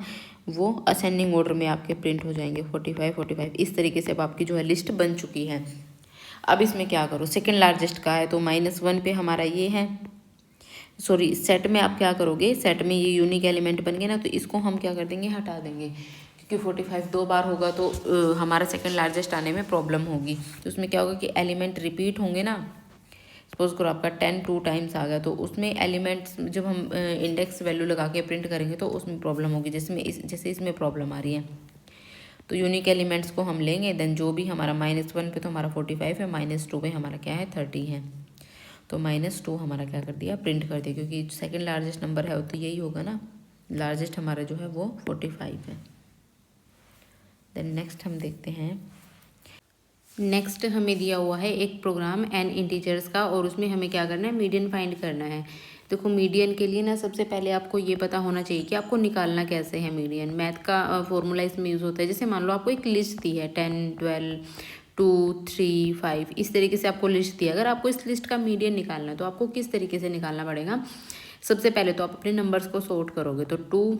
वो असेंडिंग ऑर्डर में आपके प्रिंट हो जाएंगे 45। इस तरीके से अब आपकी जो है लिस्ट बन चुकी है। अब इसमें क्या करो सेकंड लार्जेस्ट का है तो -1 पे हमारा ये है, सेट में आप क्या करोगे, सेट में ये यूनिक एलिमेंट बन गए ना, तो इसको हम क्या कर देंगे हटा देंगे, क्योंकि 45 2 बार होगा तो हमारा सेकंड लार्जेस्ट आने में प्रॉब्लम होगी। तो उसमें क्या होगा कि एलिमेंट रिपीट होंगे ना, सपोज करो आपका 10 2 टाइम्स आ गया, तो उसमें एलिमेंट्स जब हम इंडेक्स वैल्यू लगा के प्रिंट करेंगे तो उसमें प्रॉब्लम होगी, जैसे इसमें प्रॉब्लम आ रही है। तो यूनिक एलिमेंट्स को हम लेंगे, देन जो भी हमारा -1 पे तो हमारा 45 है, -2 पे हमारा क्या है 30 है, तो -2 हमारा क्या कर दिया प्रिंट कर दिया, क्योंकि सेकंड लार्जेस्ट नंबर है तो यही होगा ना, लार्जेस्ट हमारा जो है वो 45 है। देन नेक्स्ट हम देखते हैं, नेक्स्ट हमें दिया हुआ है एक प्रोग्राम n इंटीजर्स का, और उसमें हमें क्या करना है मीडियन फाइंड करना है। देखो मीडियन के लिए ना सबसे पहले आपको ये पता होना चाहिए कि आपको निकालना कैसे है मीडियन। मैथ का फॉर्मूला इसमें यूज़ होता है। जैसे मान लो आपको एक लिस्ट दी है 10, 12, 2, 3, 5, इस तरीके से आपको लिस्ट दी है। अगर आपको इस लिस्ट का मीडियन निकालना है तो आपको किस तरीके से निकालना पड़ेगा। सबसे पहले तो आप अपने नंबर्स को सॉर्ट करोगे, तो 2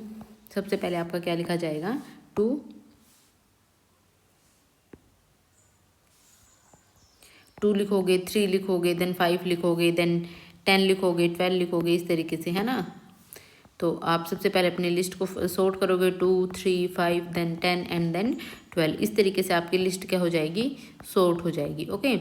सबसे पहले आपका क्या लिखा जाएगा 2 लिखोगे, 3 लिखोगे, देन 5 लिखोगे, देन 10 लिखोगे, 12 लिखोगे, इस तरीके से, है ना। तो आप सबसे पहले अपनी लिस्ट को सॉर्ट करोगे 2, 3, 5, देन 10 एंड देन 12, इस तरीके से आपकी लिस्ट क्या हो जाएगी सॉर्ट हो जाएगी। ओके,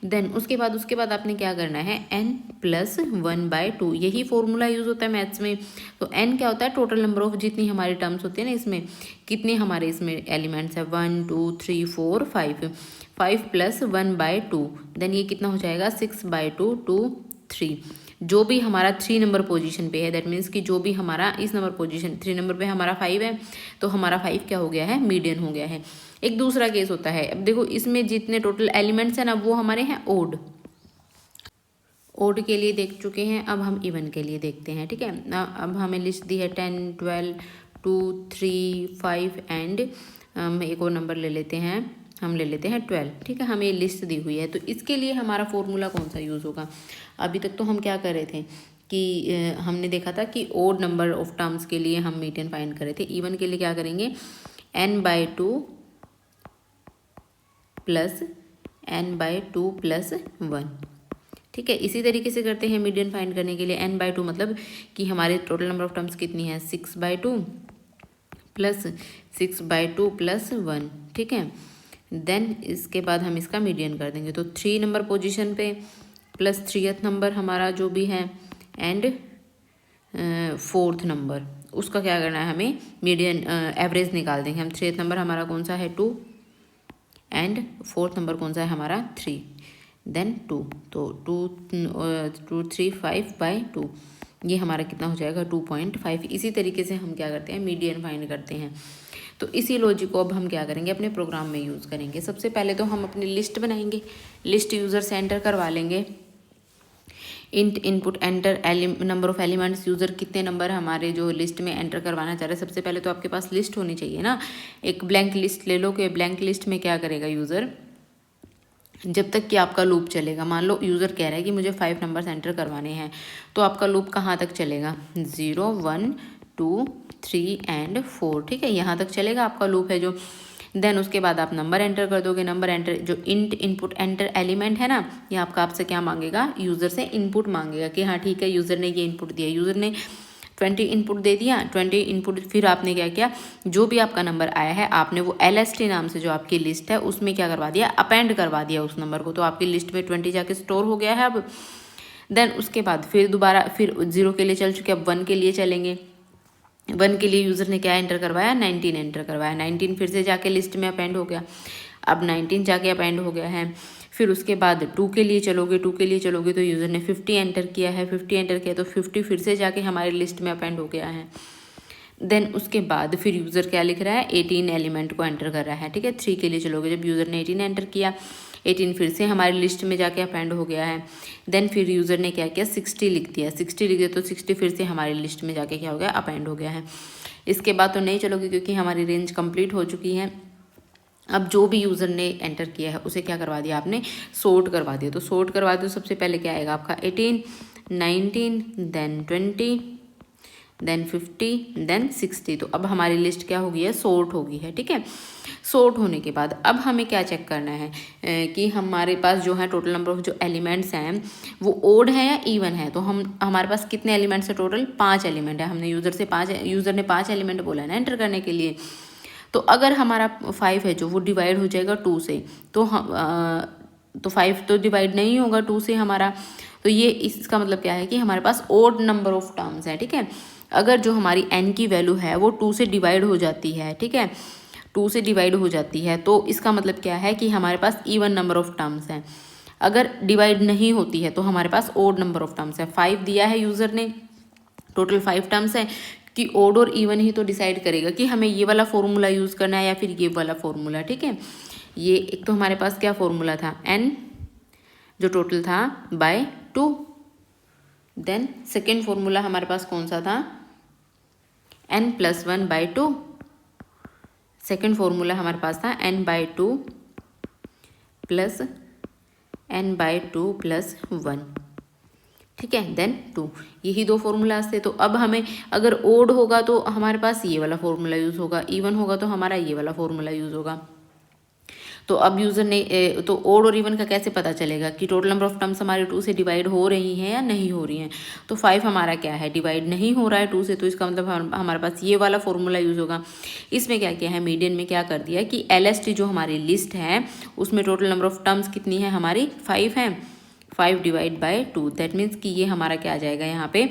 देन उसके बाद आपने क्या करना है n+1/2, यही फॉर्मूला यूज़ होता है मैथ्स में। तो n क्या होता है टोटल नंबर ऑफ जितनी हमारी टर्म्स होती है ना, इसमें कितने हमारे इसमें एलिमेंट्स है 1, 2, 3, 4, 5, 5 + 1/2, देन ये कितना हो जाएगा 6/2 2 3। जो भी हमारा 3 नंबर पोजीशन पे है, दैट मीन्स कि जो भी हमारा इस नंबर पोजीशन 3 नंबर पे हमारा 5 है, तो हमारा 5 क्या हो गया है मीडियन हो गया है। एक दूसरा केस होता है, अब देखो इसमें जितने टोटल एलिमेंट्स हैं ना वो हमारे हैं ओड के लिए देख चुके हैं। अब हम इवन के लिए देखते हैं, ठीक है। अब हमें लिस्ट दी है 10, 12, 2, 3, 5 एंड हम एक और नंबर ले लेते हैं, हम ले लेते हैं 12, ठीक है। हमें लिस्ट दी हुई है, तो इसके लिए हमारा फॉर्मूला कौन सा यूज़ होगा। अभी तक तो हम क्या कर रहे थे कि हमने देखा था कि ओड नंबर ऑफ टर्म्स के लिए हम मीडियन फाइंड कर रहे थे। इवन के लिए क्या करेंगे n/2 + n/2 + 1, ठीक है। इसी तरीके से करते हैं मीडियन फाइंड करने के लिए n/2 मतलब कि हमारे टोटल नंबर ऑफ टर्म्स कितनी है 6/2 + 6/2 + 1, ठीक है। देन इसके बाद हम इसका मीडियन कर देंगे, तो 3 नंबर पोजीशन पे प्लस 3th नंबर हमारा जो भी है एंड 4th नंबर, उसका क्या करना है हमें मीडियन एवरेज निकाल देंगे हम। 3th नंबर हमारा कौन सा है 2 एंड 4th नंबर कौन सा है हमारा 3, देन 2, तो 2 3 5/2, ये हमारा कितना हो जाएगा 2.5। इसी तरीके से हम क्या करते हैं मीडियन फाइंड करते हैं। तो इसी लॉजिक को अब हम क्या करेंगे अपने प्रोग्राम में यूज़ करेंगे। सबसे पहले तो हम अपनी लिस्ट बनाएंगे, लिस्ट यूज़र से एंटर करवा लेंगे, input enter number of elements, user कितने नंबर हमारे जो लिस्ट में एंटर करवाना चाह रहे हैं। सबसे पहले तो आपके पास लिस्ट होनी चाहिए ना, एक ब्लैंक लिस्ट ले लो कि ब्लैंक लिस्ट में क्या करेगा यूज़र, जब तक कि आपका लूप चलेगा। मान लो यूज़र कह रहा है कि मुझे 5 नंबर्स एंटर करवाने हैं, तो आपका लूप कहाँ तक चलेगा 0, 1, 2, 3 एंड 4, ठीक है, यहाँ तक चलेगा आपका लूप है जो। देन उसके बाद आप नंबर एंटर कर दोगे, नंबर एंटर जो इनपुट एंटर एलिमेंट है ना, ये आपसे क्या मांगेगा यूज़र से इनपुट मांगेगा कि हाँ ठीक है यूज़र ने ये इनपुट दिया, यूज़र ने 20 इनपुट दे दिया, 20 इनपुट। फिर आपने क्या किया, जो भी आपका नंबर आया है आपने वो LST नाम से जो आपकी लिस्ट है उसमें क्या करवा दिया अपेंड करवा दिया उस नंबर को, तो आपकी लिस्ट में 20 जाके स्टोर हो गया है अब। देन उसके बाद फिर दोबारा फिर 0 के लिए चल चुके, अब 1 के लिए चलेंगे। 1 के लिए यूज़र ने क्या एंटर करवाया 19 एंटर करवाया, 19 फिर से जाके लिस्ट में अपेंड हो गया, अब 19 जाके अपेंड हो गया है। फिर उसके बाद 2 के लिए चलोगे, 2 के लिए चलोगे तो यूज़र ने 50 एंटर किया है, 50 एंटर किया तो 50 फिर से जाके हमारी लिस्ट में अपेंड हो गया है। देन उसके बाद फिर यूज़र क्या लिख रहा है 18 एलिमेंट को एंटर कर रहा है, ठीक है। 3 के लिए चलोगे, जब यूज़र ने 18 एंटर किया, 18 फिर से हमारी लिस्ट में जाके अपेंड हो गया है। देन फिर यूज़र ने क्या किया 60 लिख दिया, 60 लिख दिया तो 60 फिर से हमारी लिस्ट में जाके क्या हो गया अपेंड हो गया है। इसके बाद तो नहीं चलोगे क्योंकि हमारी रेंज कंप्लीट हो चुकी है। अब जो भी यूज़र ने एंटर किया है उसे क्या करवा दिया आपने सॉर्ट करवा दिया, तो सॉर्ट करवा दो। सबसे पहले क्या आएगा आपका 18, 19, देन 20, देन 50, देन 60। तो अब हमारी लिस्ट क्या हो गई है सॉर्ट हो गई है, ठीक है। सॉर्ट होने के बाद अब हमें क्या चेक करना है कि हमारे पास जो है टोटल नंबर ऑफ जो एलिमेंट्स हैं वो ओड है या इवन है। तो हमारे पास कितने एलिमेंट्स है टोटल 5 एलिमेंट है। हमने यूज़र ने 5 एलिमेंट बोला है ना एंटर करने के लिए। तो अगर हमारा 5 है जो वो डिवाइड हो जाएगा 2 से, तो 5 तो डिवाइड नहीं होगा 2 से हमारा, तो ये इसका मतलब क्या है कि हमारे पास ओड नंबर ऑफ टर्म्स है, ठीक है। अगर जो हमारी n की वैल्यू है वो 2 से डिवाइड हो जाती है, ठीक है, 2 से डिवाइड हो जाती है, तो इसका मतलब क्या है कि हमारे पास इवन नंबर ऑफ टर्म्स हैं। अगर डिवाइड नहीं होती है तो हमारे पास ओड नंबर ऑफ टर्म्स है। 5 दिया है यूज़र ने, टोटल 5 टर्म्स है कि ओड और इवन ही तो डिसाइड करेगा कि हमें ये वाला फॉर्मूला यूज़ करना है या फिर ये वाला फॉर्मूला। ठीक है, ये एक तो हमारे पास क्या फॉर्मूला था, n जो टोटल था बाय 2। देन सेकेंड फॉर्मूला हमारे पास कौन सा था, n+1/2। सेकेंड फॉर्मूला हमारे पास था n/2 प्लस n/2 + 1। ठीक है, देन 2, यही 2 फॉर्मूलाज थे। तो अब हमें अगर ओड होगा तो हमारे पास ये वाला फॉर्मूला यूज़ होगा, इवन होगा तो हमारा ये वाला फॉर्मूला यूज़ होगा। तो अब यूज़र ने तो ओड और इवन का कैसे पता चलेगा कि टोटल नंबर ऑफ टर्म्स हमारे 2 से डिवाइड हो रही हैं या नहीं हो रही हैं। तो 5 हमारा क्या है, डिवाइड नहीं हो रहा है 2 से, तो इसका मतलब हमारे पास ये वाला फॉर्मूला यूज़ होगा। इसमें क्या किया है, मीडियन में क्या कर दिया कि LST जो हमारी लिस्ट है उसमें टोटल नंबर ऑफ टर्म्स कितनी है हमारी, 5 है। 5 डिवाइड बाय 2, दैट मीन्स कि ये हमारा क्या आ जाएगा यहाँ पे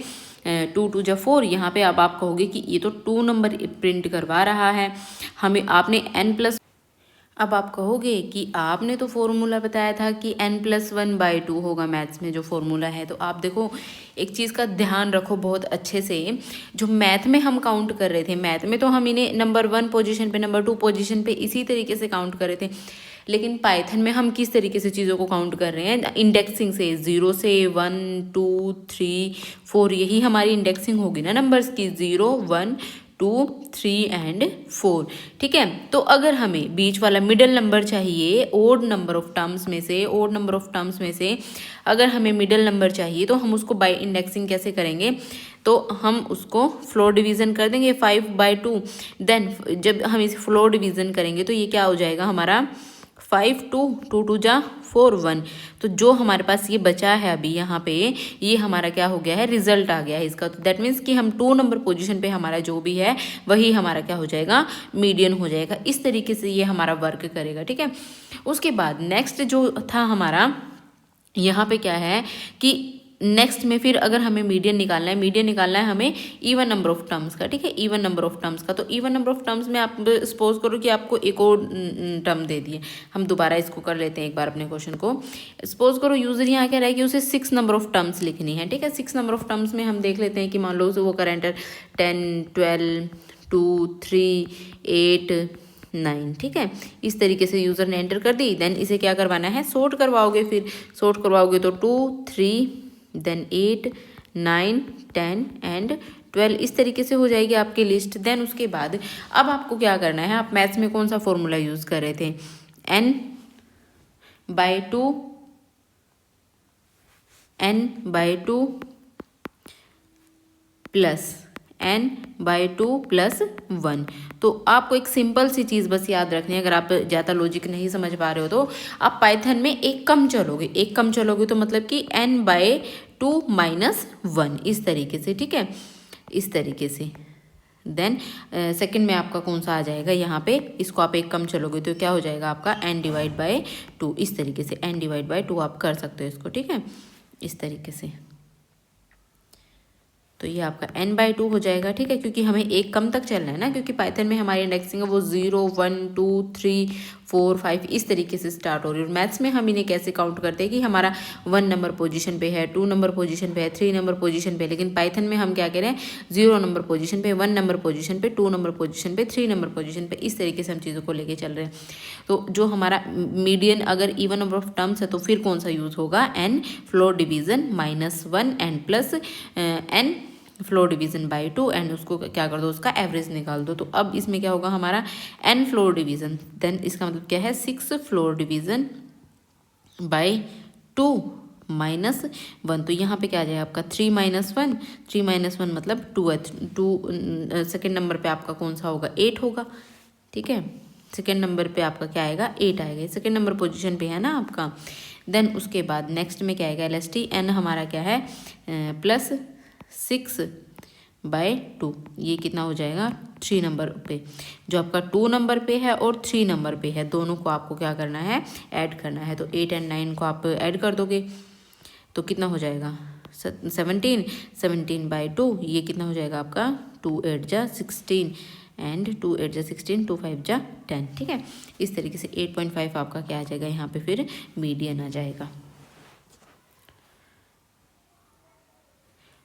2 2 जा 4। यहाँ पे अब आप कहोगे कि ये तो 2 नंबर प्रिंट करवा रहा है हमें, आपने n+। अब आप कहोगे कि आपने तो फॉर्मूला बताया था कि n+1/2 होगा मैथ्स में जो फॉर्मूला है। तो आप देखो एक चीज़ का ध्यान रखो बहुत अच्छे से, जो मैथ में हम काउंट कर रहे थे, मैथ में तो हम इन्हें नंबर 1 पोजीशन पे नंबर 2 पोजीशन पे इसी तरीके से काउंट कर रहे थे, लेकिन पाइथन में हम किस तरीके से चीज़ों को काउंट कर रहे हैं, इंडेक्सिंग से, 0 से 1 2 3 4, यही हमारी इंडेक्सिंग होगी ना नंबर्स की, 0 1 2 3 एंड 4। ठीक है, तो अगर हमें बीच वाला मिडल नंबर चाहिए ओड नंबर ऑफ टर्म्स में से, ओड नंबर ऑफ टर्म्स में से अगर हमें मिडल नंबर चाहिए तो हम उसको बाय इंडेक्सिंग कैसे करेंगे, तो हम उसको फ्लोर डिवीज़न कर देंगे 5/2। देन जब हम इसे फ्लोर डिवीज़न करेंगे तो ये क्या हो जाएगा हमारा 5 2 2 2 जा 4 1। तो जो हमारे पास ये बचा है अभी यहाँ पे, ये हमारा क्या हो गया है, रिजल्ट आ गया है इसका। तो दैट मीन्स कि हम 2 नंबर पोजीशन पे हमारा जो भी है वही हमारा क्या हो जाएगा, मीडियन हो जाएगा। इस तरीके से ये हमारा वर्क करेगा। ठीक है, उसके बाद नेक्स्ट जो था हमारा यहाँ पे क्या है कि नेक्स्ट में फिर अगर हमें मीडियन निकालना है, मीडियन निकालना है हमें इवन नंबर ऑफ टर्म्स का। ठीक है, इवन नंबर ऑफ टर्म्स का। तो इवन नंबर ऑफ टर्म्स में आप सपोज करो कि आपको एक और टर्म दे दिए, हम दोबारा इसको कर लेते हैं एक बार अपने क्वेश्चन को। सपोज करो यूजर यहाँ कह रहा है कि उसे 6 नंबर ऑफ टर्म्स लिखनी है। ठीक है, 6 नंबर ऑफ टर्म्स में हम देख लेते हैं कि मान लो वो करेंट 10 12 2 3 8 9। ठीक है, इस तरीके से यूज़र ने एंटर कर दी। देन इसे क्या करवाना है, सोर्ट करवाओगे। फिर सोर्ट करवाओगे तो 2 3 देन 8 9 10 एंड 12, इस तरीके से हो जाएगी आपकी लिस्ट। देन उसके बाद अब आपको क्या करना है, आप मैथ्स में कौन सा फॉर्मूला यूज़ कर रहे थे, n/2 प्लस n/2 + 1। तो आपको एक सिंपल सी चीज़ बस याद रखनी है, अगर आप ज़्यादा लॉजिक नहीं समझ पा रहे हो तो आप पाइथन में एक कम चलोगे तो मतलब कि n/2 - 1 इस तरीके से। ठीक है, इस तरीके से। देन सेकंड में आपका कौन सा आ जाएगा, यहाँ पे इसको आप एक कम चलोगे तो क्या हो जाएगा आपका n/2। इस तरीके से n/2 आप कर सकते हो इसको। ठीक है, इस तरीके से। तो ये आपका n/2 हो जाएगा। ठीक है, क्योंकि हमें एक कम तक चलना है ना, क्योंकि पाइथन में हमारी इंडेक्सिंग है वो 0 1 2 3 4 5 इस तरीके से स्टार्ट हो रही है। और मैथ्स में हम इन्हें कैसे काउंट करते हैं कि हमारा 1 नंबर पोजीशन पे है, 2 नंबर पोजीशन पे है, 3 नंबर पोजीशन पे। लेकिन पाइथन में हम क्या कह रहे हैं, 0 नंबर पोजीशन पे, 1 नंबर पोजीशन पे, 2 नंबर पोजीशन पे, 3 नंबर पोजीशन पे, इस तरीके से हम चीज़ों को लेके चल रहे हैं। तो जो हमारा मीडियन अगर इवन नंबर ऑफ टर्म्स है तो फिर कौन सा यूज़ होगा, n floor division -1 n plus n floor division by 2 and उसको क्या कर दो, उसका एवरेज निकाल दो। तो अब इसमें क्या होगा हमारा n फ्लोर डिवीज़न, देन इसका मतलब क्या है 6 फ्लोर डिवीज़न बाय 2 -1। तो यहाँ पे क्या आ जाएगा आपका 3 - 1, 3 - 1 मतलब 2 है। 2 सेकेंड नंबर पे आपका कौन सा होगा, 8 होगा। ठीक है, सेकेंड नंबर पे आपका क्या आएगा, 8 आएगा। सेकेंड नंबर पोजीशन पे है ना आपका। देन उसके बाद नेक्स्ट में क्या आएगा, LST n हमारा क्या है +6/2। ये कितना हो जाएगा 3 नंबर पे, जो आपका 2 नंबर पे है और 3 नंबर पे है, दोनों को आपको क्या करना है, ऐड करना है। तो 8 और 9 को आप ऐड कर दोगे तो कितना हो जाएगा 17 17/2। ये कितना हो जाएगा आपका 2 8 जा 16 एंड 2 8 जा 16, 2 5 जा 10, ठीक है। इस तरीके से 8.5 आपका क्या आ जाएगा यहाँ पे, फिर मीडियन आ जाएगा।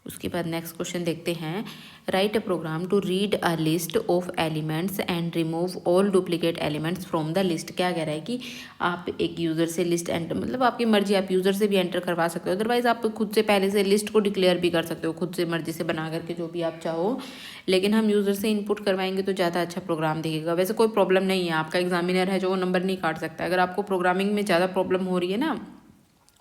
उसके बाद नेक्स्ट क्वेश्चन देखते हैं, write a program to read a list of elements and remove all duplicate elements from the list. क्या कह रहा है कि आप एक यूज़र से लिस्ट एंटर, मतलब आपकी मर्जी, आप यूज़र से भी एंटर करवा सकते हो, अदरवाइज आप खुद से पहले से लिस्ट को डिक्लेयर भी कर सकते हो, खुद से मर्जी से बना करके जो भी आप चाहो, लेकिन हम यूज़र से इनपुट करवाएंगे तो ज़्यादा अच्छा प्रोग्राम दिखेगा। वैसे कोई प्रॉब्लम नहीं है, आपका एग्जामिनर है जो वो नंबर नहीं काट सकता। अगर आपको प्रोग्रामिंग में ज़्यादा प्रॉब्लम हो रही है ना,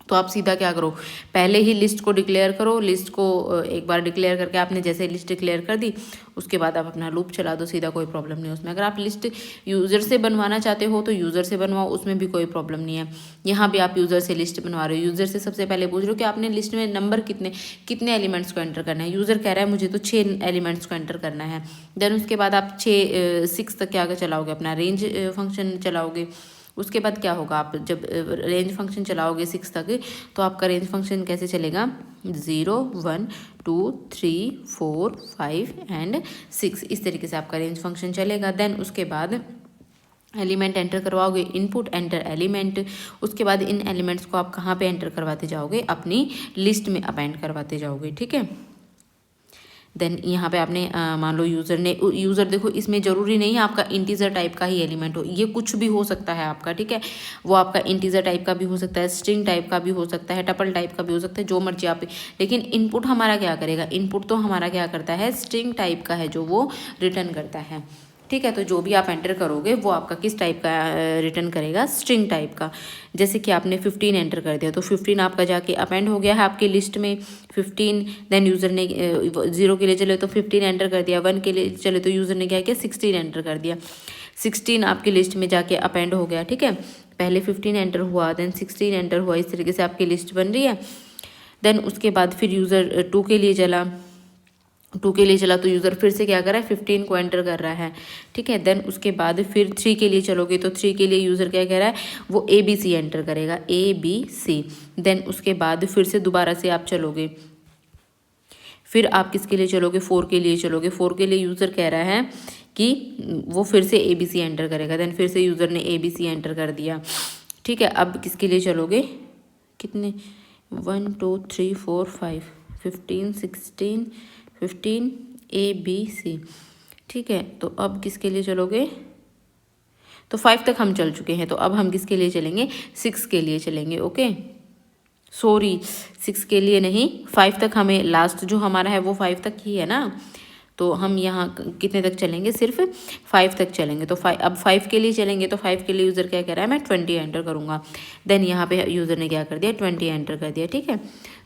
तो आप सीधा क्या करो, पहले ही लिस्ट को डिक्लेयर करो। लिस्ट को एक बार डिक्लेयर करके आपने जैसे लिस्ट डिक्लेयर कर दी, उसके बाद आप अपना लूप चला दो, सीधा, कोई प्रॉब्लम नहीं है उसमें। अगर आप लिस्ट यूज़र से बनवाना चाहते हो तो यूज़र से बनवाओ, उसमें भी कोई प्रॉब्लम नहीं है। यहाँ भी आप यूज़र से लिस्ट बनवा रहे हो, यूज़र से सबसे पहले पूछ रहे हो कि आपने लिस्ट में नंबर कितने एलिमेंट्स को एंटर करना है। यूज़र कह रहा है मुझे तो 6 एलिमेंट्स को एंटर करना है। देन उसके बाद आप 6 तक क्या चलाओगे, अपना रेंज फंक्शन चलाओगे। उसके बाद क्या होगा, आप जब रेंज फंक्शन चलाओगे 6 तक, तो आपका रेंज फंक्शन कैसे चलेगा, 0 1 2 3 4 5 एंड 6, इस तरीके से आपका रेंज फंक्शन चलेगा। देन उसके बाद एलिमेंट एंटर करवाओगे, इनपुट एंटर एलिमेंट। उसके बाद इन एलिमेंट्स को आप कहाँ पे एंटर करवाते जाओगे, अपनी लिस्ट में अपेंड करवाते जाओगे, ठीक है। देन यहाँ पे आपने मान लो यूज़र देखो, इसमें ज़रूरी नहीं है आपका इंटीजर टाइप का ही एलिमेंट हो, ये कुछ भी हो सकता है आपका, ठीक है। वो आपका इंटीजर टाइप का भी हो सकता है, स्ट्रिंग टाइप का भी हो सकता है, टपल टाइप का भी हो सकता है, जो मर्जी आप। लेकिन इनपुट हमारा क्या करेगा, इनपुट तो हमारा क्या करता है, स्ट्रिंग टाइप का है जो वो रिटर्न करता है, ठीक है। तो जो भी आप एंटर करोगे वो आपका किस टाइप का रिटर्न करेगा, स्ट्रिंग टाइप का। जैसे कि आपने 15 एंटर कर दिया तो 15 आपका जाके अपेंड हो गया है आपकी लिस्ट में 15। देन यूज़र ने 0 के लिए चले तो 15 एंटर कर दिया, 1 के लिए चले तो यूज़र ने क्या किया, 16 एंटर कर दिया, 16 आपकी लिस्ट में जाके अपेंड हो गया, ठीक है। पहले 15 एंटर हुआ, देन 16 एंटर हुआ, इस तरीके से आपकी लिस्ट बन रही है। देन उसके बाद फिर यूज़र 2 के लिए चला, 2 के लिए चला तो यूज़र फिर से क्या कर रहा है, 15 को एंटर कर रहा है, ठीक है। देन उसके बाद फिर 3 के लिए चलोगे तो 3 के लिए यूज़र क्या कह रहा है, वो ABC एंटर करेगा, ABC। देन उसके बाद फिर से दोबारा से आप चलोगे, फिर आप किसके लिए चलोगे, 4 के लिए चलोगे। 4 के लिए यूज़र कह रहा है कि वो फिर से ABC एंटर करेगा। देन फिर से यूज़र ने ABC एंटर कर दिया, ठीक है। अब किसके लिए चलोगे, कितने, 1 2 3 4 5 15 16 15 ABC, ठीक है। तो अब किसके लिए चलोगे, तो 5 तक हम चल चुके हैं, तो अब हम किसके लिए चलेंगे, 6 के लिए चलेंगे, ओके। सॉरी 6 के लिए नहीं, 5 तक हमें, लास्ट जो हमारा है वो 5 तक ही है ना, तो हम यहाँ कितने तक चलेंगे, सिर्फ 5 तक चलेंगे। तो अब 5 के लिए चलेंगे तो 5 के लिए यूज़र क्या कह रहा है, मैं 20 एंटर करूँगा। देन यहाँ पे यूज़र ने क्या कर दिया, 20 एंटर कर दिया, ठीक है।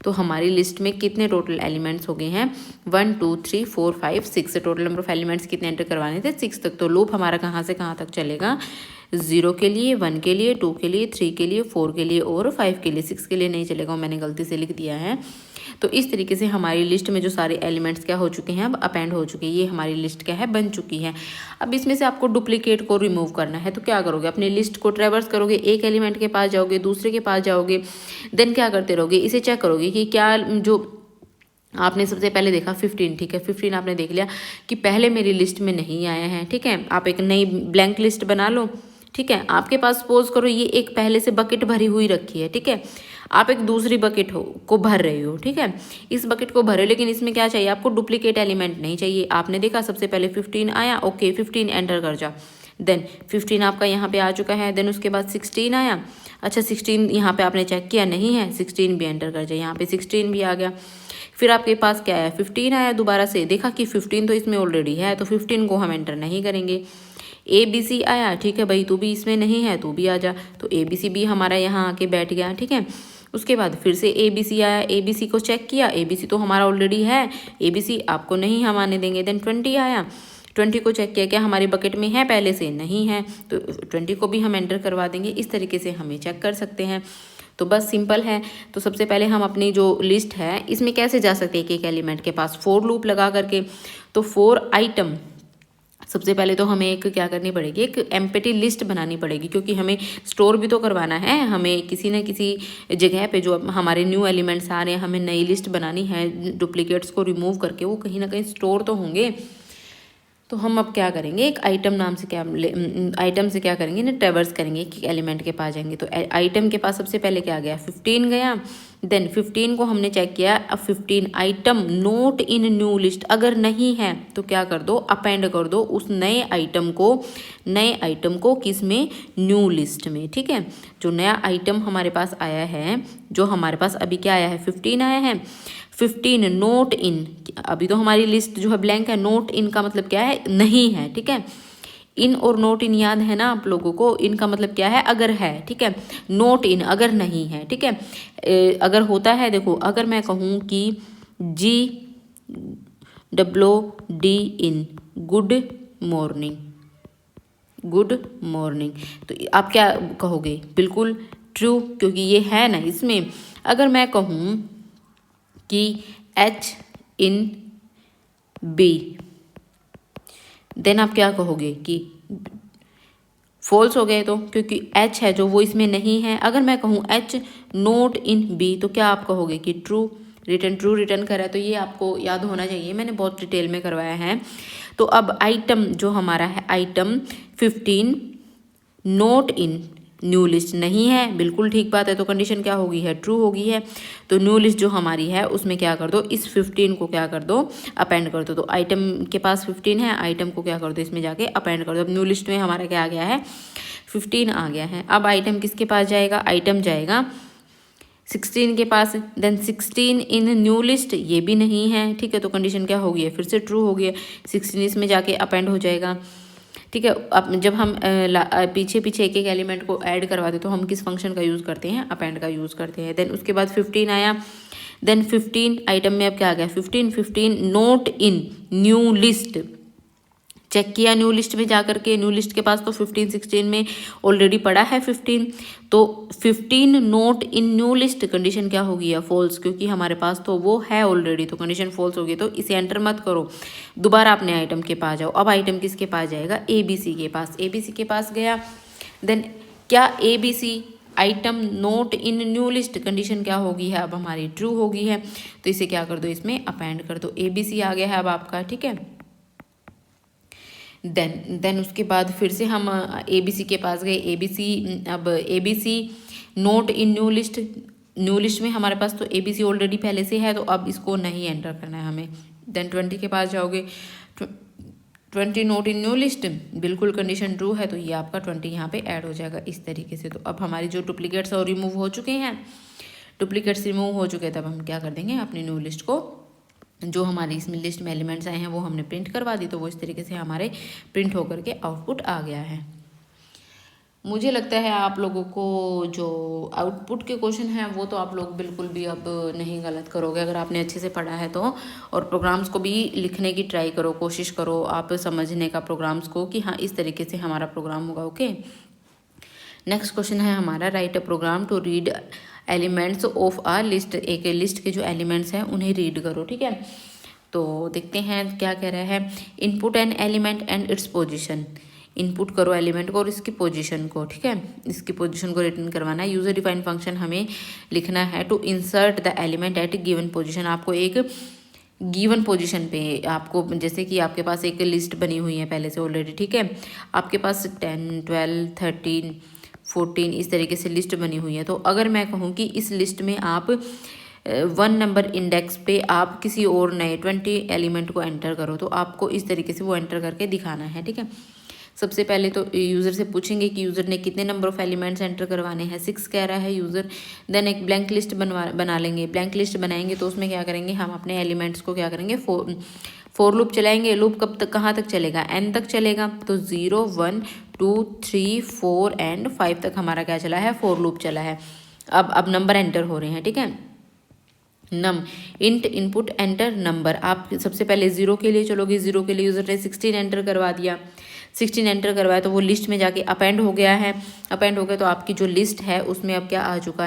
तो हमारी लिस्ट में कितने टोटल एलिमेंट्स हो गए हैं, 1 2 3 4 5 6, टोटल नंबर ऑफ एलिमेंट्स कितने एंटर करवाने थे, 6 तक। तो लूप हमारा कहाँ से कहाँ तक चलेगा, 0 के लिए, 1 के लिए, 2 के लिए, 3 के लिए, 4 के लिए और 5 के लिए। 6 के लिए नहीं चलेगा, मैंने गलती से लिख दिया है। तो इस तरीके से हमारी लिस्ट में जो सारे एलिमेंट्स क्या हो चुके हैं, अब अपेंड हो चुके हैं, ये हमारी लिस्ट क्या है, बन चुकी है। अब इसमें से आपको डुप्लीकेट को रिमूव करना है, तो क्या करोगे, अपनी लिस्ट को ट्रेवर्स करोगे, एक एलिमेंट के पास जाओगे, दूसरे के पास जाओगे, देन क्या करते रहोगे, इसे चेक करोगे कि क्या जो आपने सबसे पहले देखा 15, ठीक है। 15 आपने देख लिया कि पहले मेरी लिस्ट में नहीं आया है, ठीक है। आप एक नई ब्लैंक लिस्ट बना लो, ठीक है। आपके पास सपोज करो ये एक पहले से बकेट भरी हुई रखी है, ठीक है। आप एक दूसरी बकेट को भर रहे हो, ठीक है। इस बकेट को भरे, लेकिन इसमें क्या चाहिए आपको, डुप्लीकेट एलिमेंट नहीं चाहिए। आपने देखा सबसे पहले 15 आया, ओके 15 एंटर कर जा। देन 15 आपका यहाँ पे आ चुका है। देन उसके बाद 16 आया, अच्छा 16 यहाँ पे आपने चेक किया नहीं है, 16 भी एंटर कर जाए, यहाँ पे 16 भी आ गया। फिर आपके पास क्या आया, 15 आया, दोबारा से देखा कि 15 तो इसमें ऑलरेडी है, तो 15 को हम एंटर नहीं करेंगे। ABC आया, ठीक है भाई, तू भी इसमें नहीं है, तू भी आ जा, तो ABC भी हमारा यहाँ आके बैठ गया, ठीक है। उसके बाद फिर से ABC आया, ABC को चेक किया, ABC तो हमारा ऑलरेडी है, ABC आपको नहीं हम आने देंगे। देन 20 आया, 20 को चेक किया, क्या हमारी बकेट में है, पहले से नहीं है, तो 20 को भी हम एंटर करवा देंगे। इस तरीके से हमें चेक कर सकते हैं। तो बस सिंपल है। तो सबसे पहले हम अपनी जो लिस्ट है इसमें कैसे जा सकते हैं, एक एक एलिमेंट के पास फॉर लूप लगा करके। तो फॉर आइटम, सबसे पहले तो हमें एक क्या करनी पड़ेगी, एक एम्प्टी लिस्ट बनानी पड़ेगी, क्योंकि हमें स्टोर भी तो करवाना है। हमें किसी न किसी जगह पे जो हमारे न्यू एलिमेंट्स आ रहे हैं, हमें नई लिस्ट बनानी है, डुप्लीकेट्स को रिमूव करके वो कहीं ना कहीं स्टोर तो होंगे। तो हम अब क्या करेंगे, एक आइटम नाम से आइटम से क्या करेंगे ना, ट्रेवर्स करेंगे, एक एलिमेंट के पास जाएंगे। तो आइटम के पास सबसे पहले क्या गया, 15 गया। देन 15 को हमने चेक किया, अब 15 आइटम नोट इन न्यू लिस्ट अगर नहीं है तो क्या कर दो, अपेंड कर दो उस नए आइटम को किस में, न्यू लिस्ट में। ठीक है, जो नया आइटम हमारे पास आया है, जो हमारे पास अभी क्या आया है, 15 आया है, 15 नोट इन, अभी तो हमारी लिस्ट जो है ब्लैंक है, नोट इन का मतलब क्या है, नहीं है। ठीक है, इन और नोट इन याद है ना आप लोगों को, इन का मतलब क्या है, अगर है। ठीक है, नोट इन अगर नहीं है। ठीक है, अगर होता है, देखो अगर मैं कहूँ कि GWD इन, गुड मॉर्निंग, गुड मॉर्निंग, तो आप क्या कहोगे, बिल्कुल ट्रू, क्योंकि ये है ना इसमें। अगर मैं कहूँ कि HIN-B, देन आप क्या कहोगे कि फॉल्स हो गए, तो क्योंकि H है जो वो इसमें नहीं है। अगर मैं कहूँ H नोट इन B, तो क्या आप कहोगे कि ट्रू रिटर्न करा है। तो ये आपको याद होना चाहिए, मैंने बहुत डिटेल में करवाया है। तो अब आइटम जो हमारा है, आइटम 15 नोट इन न्यू लिस्ट नहीं है, बिल्कुल ठीक बात है। तो कंडीशन क्या होगी है, ट्रू होगी है। तो न्यू लिस्ट जो हमारी है उसमें क्या कर दो, इस 15 को क्या कर दो, अपेंड कर दो। तो आइटम के पास 15 है, आइटम को क्या कर दो, इसमें जाके अपेंड कर दो। अब न्यू लिस्ट में हमारा क्या आ गया है, 15 आ गया है। अब आइटम किसके पास जाएगा, आइटम जाएगा 16 के पास। देन 16 इन न्यू लिस्ट, ये भी नहीं है। ठीक है, तो कंडीशन क्या होगी है, फिर से ट्रू होगी है, 16 इसमें जाके अपेंड हो जाएगा। ठीक है, अब जब हम पीछे एक एक एलिमेंट को ऐड करवाते तो हम किस फंक्शन का यूज़ करते हैं, अपेंड का यूज़ करते हैं। देन उसके बाद 15 आया, देन 15 आइटम में अब क्या आ गया, 15 नोट इन न्यू लिस्ट, चेक किया न्यू लिस्ट में जा करके, न्यू लिस्ट के पास तो 15 16 में ऑलरेडी पड़ा है 15, तो 15 नोट इन न्यू लिस्ट, कंडीशन क्या होगी या फॉल्स, क्योंकि हमारे पास तो वो है ऑलरेडी, तो कंडीशन फॉल्स होगी। तो इसे एंटर मत करो, दोबारा अपने आइटम के पास जाओ। अब आइटम किसके पास जाएगा, ABC के पास, ABC के पास गया। देन क्या ABC आइटम नोट इन न्यू लिस्ट, कंडीशन क्या होगी है अब हमारी, ट्रू होगी है। तो इसे क्या कर दो, इसमें अपेंड कर दो, ABC आ गया है अब आपका। ठीक है, देन उसके बाद फिर से हम ABC के पास गए। अब ABC नोट इन न्यू लिस्ट में हमारे पास तो ABC ऑलरेडी पहले से है, तो अब इसको नहीं एंटर करना है हमें। देन 20 के पास जाओगे, 20 नोट इन न्यू लिस्ट, बिल्कुल कंडीशन ट्रू है, तो ये आपका 20 यहाँ पे ऐड हो जाएगा इस तरीके से। तो अब हमारी जो डुप्लीकेट्स और रिमूव हो चुके हैं, डुप्लीकेट्स रिमूव हो चुके हैं, तब हम क्या कर देंगे, अपनी न्यू लिस्ट को, जो हमारी इसमें लिस्ट में एलिमेंट्स आए हैं वो हमने प्रिंट करवा दी, तो वो इस तरीके से हमारे प्रिंट होकर के आउटपुट आ गया है। मुझे लगता है आप लोगों को जो आउटपुट के क्वेश्चन हैं वो तो आप लोग बिल्कुल भी अब नहीं गलत करोगे, अगर आपने अच्छे से पढ़ा है तो। और प्रोग्राम्स को भी लिखने की ट्राई करो, कोशिश करो आप समझने का प्रोग्राम्स को, कि हाँ इस तरीके से हमारा प्रोग्राम होगा। ओके, नेक्स्ट क्वेश्चन है हमारा, write a program to read elements of a list, एक लिस्ट के जो एलिमेंट्स हैं उन्हें रीड करो। ठीक है, तो देखते हैं क्या कह रहा है, input an element and its position, input करो एलिमेंट को और इसकी पोजीशन को। ठीक है, इसकी पोजीशन को रिटर्न करवाना है। यूजर डिफाइन फंक्शन हमें लिखना है to insert the element at given position, आपको एक गिवन पोजीशन पे, आपको जैसे कि आपके पास एक लिस्ट बनी हुई है पहले से ऑलरेडी। ठीक है, आपके पास 10 12 13 14 इस तरीके से लिस्ट बनी हुई है। तो अगर मैं कहूँ कि इस लिस्ट में आप 1 नंबर इंडेक्स पे आप किसी और नए 20 एलिमेंट को एंटर करो, तो आपको इस तरीके से वो एंटर करके दिखाना है। ठीक है, सबसे पहले तो यूज़र से पूछेंगे कि यूज़र ने कितने नंबर ऑफ एलिमेंट्स एंटर करवाने हैं, 6 कह रहा है यूज़र। देन एक ब्लैंक लिस्ट बना लेंगे, ब्लैंक लिस्ट बनाएंगे तो उसमें क्या करेंगे, हम अपने एलिमेंट्स को क्या करेंगे, फोर लूप चलाएंगे। लूप कब तक, कहाँ तक चलेगा, n तक चलेगा। तो 0 1 2 3 4 एंड 5 तक हमारा क्या चला है, फोर लूप चला है। अब नंबर एंटर हो रहे हैं। ठीक है, इंट इनपुट एंटर नंबर, आप सबसे पहले 0 के लिए चलोगे, 0 के लिए यूज़र ने 16 एंटर करवा दिया, 16 एंटर करवाया तो वो लिस्ट में जाके अपेंड हो गया है। अपेंड हो गया तो आपकी जो लिस्ट है उसमें अब क्या आ चुका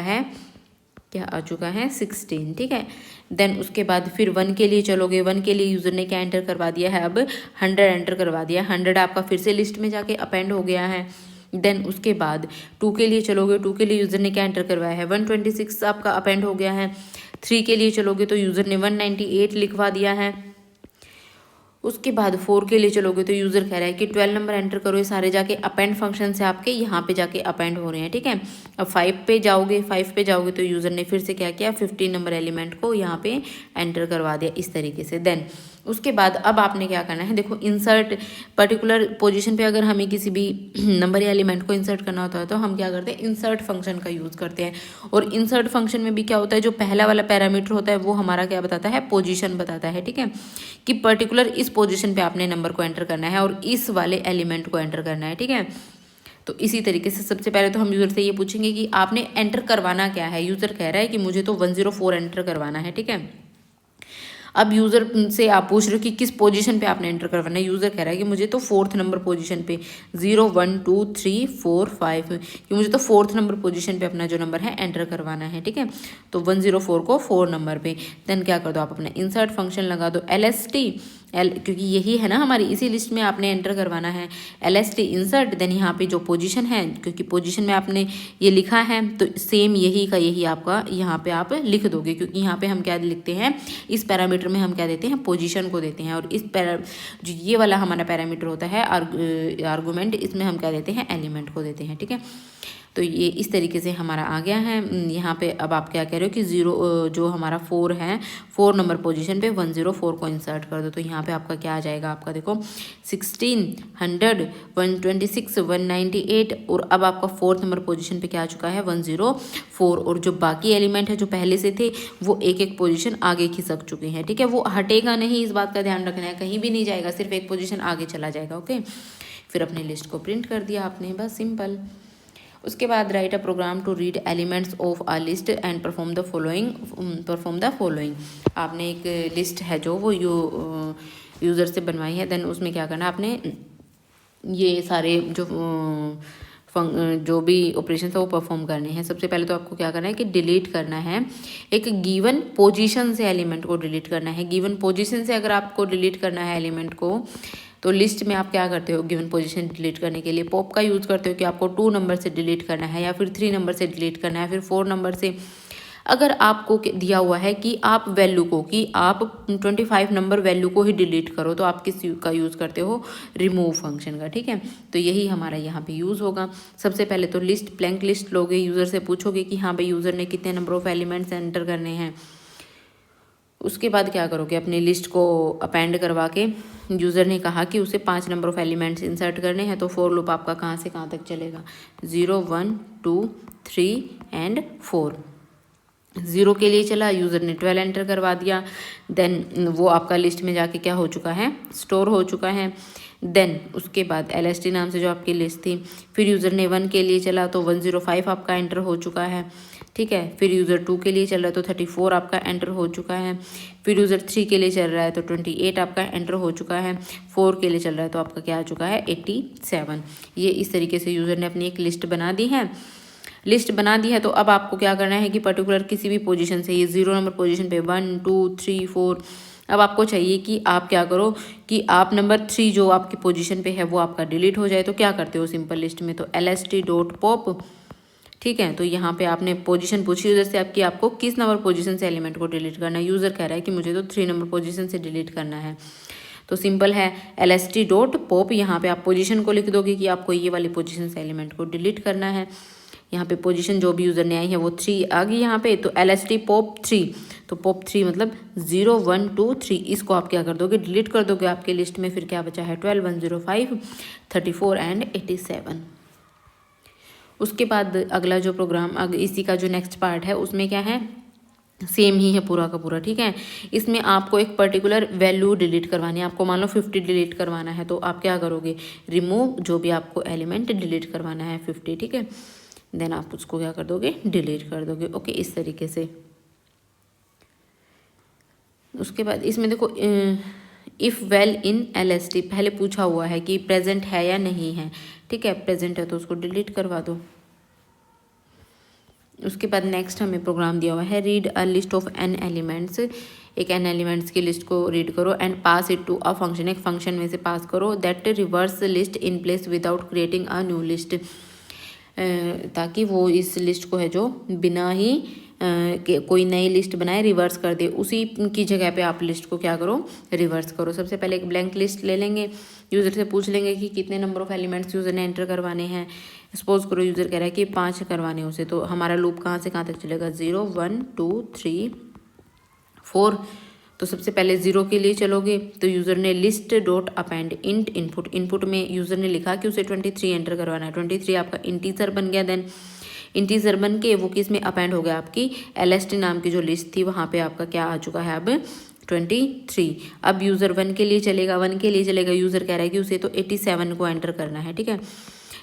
है, 16। ठीक है, देन उसके बाद फिर 1 के लिए चलोगे, 1 के लिए यूज़र ने क्या एंटर करवा दिया है, अब 100 एंटर करवा दिया, 100 आपका फिर से लिस्ट में जाके अपेंड हो गया है। देन उसके बाद 2 के लिए चलोगे, 2 के लिए यूज़र ने क्या एंटर करवाया है, 126 आपका अपेंड हो गया है। 3 के लिए चलोगे तो यूज़र ने 198 लिखवा दिया है। उसके बाद 4 के लिए चलोगे तो यूज़र कह रहा है कि 12 नंबर एंटर करो, ये सारे जाके अपेंड फंक्शन से आपके यहाँ पे जाके अपेंड हो रहे हैं, ठीक है। अब 5 पे जाओगे तो यूज़र ने फिर से क्या किया, 15 नंबर एलिमेंट को यहाँ पे एंटर करवा दिया इस तरीके से। देन उसके बाद अब आपने क्या करना है, देखो इंसर्ट पर्टिकुलर पोजीशन पे अगर हमें किसी भी नंबर या एलिमेंट को इंसर्ट करना होता है तो हम क्या करते हैं, इंसर्ट फंक्शन का यूज़ करते हैं। और इंसर्ट फंक्शन में भी क्या होता है, जो पहला वाला पैरामीटर होता है वो हमारा क्या बताता है, पोजीशन बताता है, ठीक है, कि पर्टिकुलर इस पोजीशन पे आपने नंबर को एंटर करना है और इस वाले एलिमेंट को एंटर करना है, ठीक है। तो इसी तरीके से सबसे पहले तो हम यूज़र से ये पूछेंगे कि आपने एंटर करवाना क्या है। यूज़र कह रहा है कि मुझे तो 104 एंटर करवाना है, ठीक है। अब यूज़र से आप पूछ रहे हो कि किस पोजीशन पे आपने एंटर करवाना है। यूज़र कह रहा है कि मुझे तो 4th नंबर पोजीशन पे 0 1 2 3 4 5 कि मुझे तो 4th नंबर पोजीशन पे अपना जो नंबर है एंटर करवाना है, ठीक है। तो 104 को 4 नंबर पे देन क्या कर दो, आप अपना इंसर्ट फंक्शन लगा दो LST क्योंकि यही है ना हमारी, इसी लिस्ट में आपने एंटर करवाना है LST इंसर्ट। देन यहाँ पे जो पोजीशन है, क्योंकि पोजीशन में आपने ये लिखा है तो सेम यही का यही आपका यहाँ पे आप लिख दोगे, क्योंकि यहाँ पे हम क्या लिखते हैं, इस पैरामीटर में हम क्या देते हैं, पोजीशन को देते हैं। और इस जो ये वाला हमारा पैरामीटर होता है आर्गूमेंट, इसमें हम क्या देते हैं, एलिमेंट को देते हैं, ठीक है। तो ये इस तरीके से हमारा आ गया है। यहाँ पे अब आप क्या कह रहे हो कि 0 जो हमारा 4 है, 4 नंबर पोजीशन पे 104 को इंसर्ट कर दो। तो यहाँ पे आपका क्या आ जाएगा, आपका देखो 1600 126 198 और अब आपका 4th नंबर पोजीशन पे क्या आ चुका है, 104। और जो बाकी एलिमेंट है जो पहले से थे वो एक एक पोजीशन आगे खिसक चुके हैं, ठीक है। वो हटेगा नहीं, इस बात का ध्यान रखना है, कहीं भी नहीं जाएगा, सिर्फ एक पोजीशन आगे चला जाएगा, ओके। फिर अपनी लिस्ट को प्रिंट कर दिया आपने, बस सिंपल। उसके बाद write a program to read elements of a list and perform the following. आपने एक लिस्ट है जो वो यूज़र से बनवाई है, देन उसमें क्या करना है, आपने ये सारे जो भी ऑपरेशन है वो परफॉर्म करने हैं। सबसे पहले तो आपको क्या करना है कि डिलीट करना है, एक गिवन पोजीशन से एलिमेंट को डिलीट करना है। गिवन पोजीशन से अगर आपको डिलीट करना है एलिमेंट को, तो लिस्ट में आप क्या करते हो, गिवन पोजीशन डिलीट करने के लिए पॉप का यूज़ करते हो कि आपको 2 नंबर से डिलीट करना है या फिर 3 नंबर से डिलीट करना है, फिर 4 नंबर से। अगर आपको दिया हुआ है कि आप वैल्यू को, कि आप 25 नंबर वैल्यू को ही डिलीट करो, तो आप किस का यूज़ करते हो, रिमूव फंक्शन का, ठीक है। तो यही हमारा यहाँ पे यूज़ होगा। सबसे पहले तो लिस्ट ब्लैंक लिस्ट लोगे, यूज़र से पूछोगे कि हाँ भाई यूज़र ने कितने नंबर ऑफ एलिमेंट्स एंटर करने हैं। उसके बाद क्या करोगे, अपनी लिस्ट को अपेंड करवा के, यूज़र ने कहा कि उसे 5 नंबर ऑफ एलिमेंट्स इंसर्ट करने हैं, तो फॉर लूप आपका कहाँ से कहाँ तक चलेगा, 0 1 2 3 एंड 4। 0 के लिए चला, यूज़र ने 12 एंटर करवा दिया, देन वो आपका लिस्ट में जाके क्या हो चुका है, स्टोर हो चुका है। देन उसके बाद LST नाम से जो आपकी लिस्ट थी, फिर यूज़र ने 1 के लिए चला तो 105 आपका एंटर हो चुका है, ठीक है। फिर यूज़र 2 के लिए चल रहा है तो 34 आपका एंटर हो चुका है। फिर यूज़र 3 के लिए चल रहा है तो 28 आपका एंटर हो चुका है। 4 के लिए चल रहा है तो आपका क्या आ चुका है, 87। ये इस तरीके से यूज़र ने अपनी एक लिस्ट बना दी है। तो अब आपको क्या करना है कि पर्टिकुलर किसी भी पोजीशन से, ये 0 नंबर पोजीशन पे 1 2 3 4, अब आपको चाहिए कि आप क्या करो कि आप नंबर 3 जो आपकी पोजीशन पे है वो आपका डिलीट हो जाए। तो क्या करते हो सिंपल लिस्ट में, तो LST.pop, ठीक है। तो यहाँ पे आपने पोजीशन पूछी यूज़र से आपकी, आपको किस नंबर पोजीशन से एलिमेंट को डिलीट करना है। यूज़र कह रहा है कि मुझे तो 3 नंबर पोजीशन से डिलीट करना है। तो सिंपल है, LST.pop, यहाँ पे आप पोजीशन को लिख दोगे कि आपको ये वाली पोजीशन से एलिमेंट को डिलीट करना है। यहाँ पे पोजीशन जो भी यूज़र ने आई है वो 3 आ गई यहाँ पे, तो LST.pop3, तो pop3 मतलब 0 1 2 3, इसको आप क्या कर दोगे, डिलीट कर दोगे आपके लिस्ट में। फिर क्या बचा है, 12 105 34 एंड 87। उसके बाद अगला जो प्रोग्राम, इसी का जो नेक्स्ट पार्ट है उसमें क्या है, सेम ही है पूरा का पूरा, ठीक है। इसमें आपको एक पर्टिकुलर वैल्यू डिलीट करवानी है। आपको मान लो 50 डिलीट करवाना है, तो आप क्या करोगे, रिमूव जो भी आपको एलिमेंट डिलीट करवाना है 50, ठीक है। देन आप उसको क्या कर दोगे, डिलीट कर दोगे, ओके, इस तरीके से। उसके बाद इसमें देखो इफ़ वेल इन LST पहले पूछा हुआ है कि प्रेजेंट है या नहीं है, ठीक है। प्रेजेंट है तो उसको डिलीट करवा दो। उसके बाद नेक्स्ट हमें प्रोग्राम दिया हुआ है, read a list of n elements, एक n एलिमेंट्स की लिस्ट को रीड करो and pass it to a function, एक फंक्शन में से पास करो, that reverse list in place without creating a new list, ताकि वो इस लिस्ट को है जो बिना ही कोई नई लिस्ट बनाए, रिवर्स कर दे, उसी की जगह पे आप लिस्ट को क्या करो, रिवर्स करो। सबसे पहले एक ब्लैंक लिस्ट ले लेंगे, यूज़र से पूछ लेंगे कि कितने नंबर ऑफ एलिमेंट्स यूज़र ने एंटर करवाने हैं। सपोज करो यूज़र कह रहा है कि 5 करवाने हैं उसे, तो हमारा लूप कहाँ से कहाँ तक चलेगा, 0 1 2 3 4। तो सबसे पहले 0 के लिए चलोगे तो यूज़र ने list dot append int input, input में यूज़र ने लिखा कि उसे 23 एंटर करवाना है, 23 आपका इंटीजर बन गया। देन इंटीजर बन के वो किस में अपेंड हो गया, आपकी LST नाम की जो लिस्ट थी वहाँ पे आपका क्या आ चुका है अब 23। अब यूज़र 1 के लिए चलेगा, 1 के लिए चलेगा, यूज़र कह रहा है कि उसे तो 87 को एंटर करना है, ठीक है।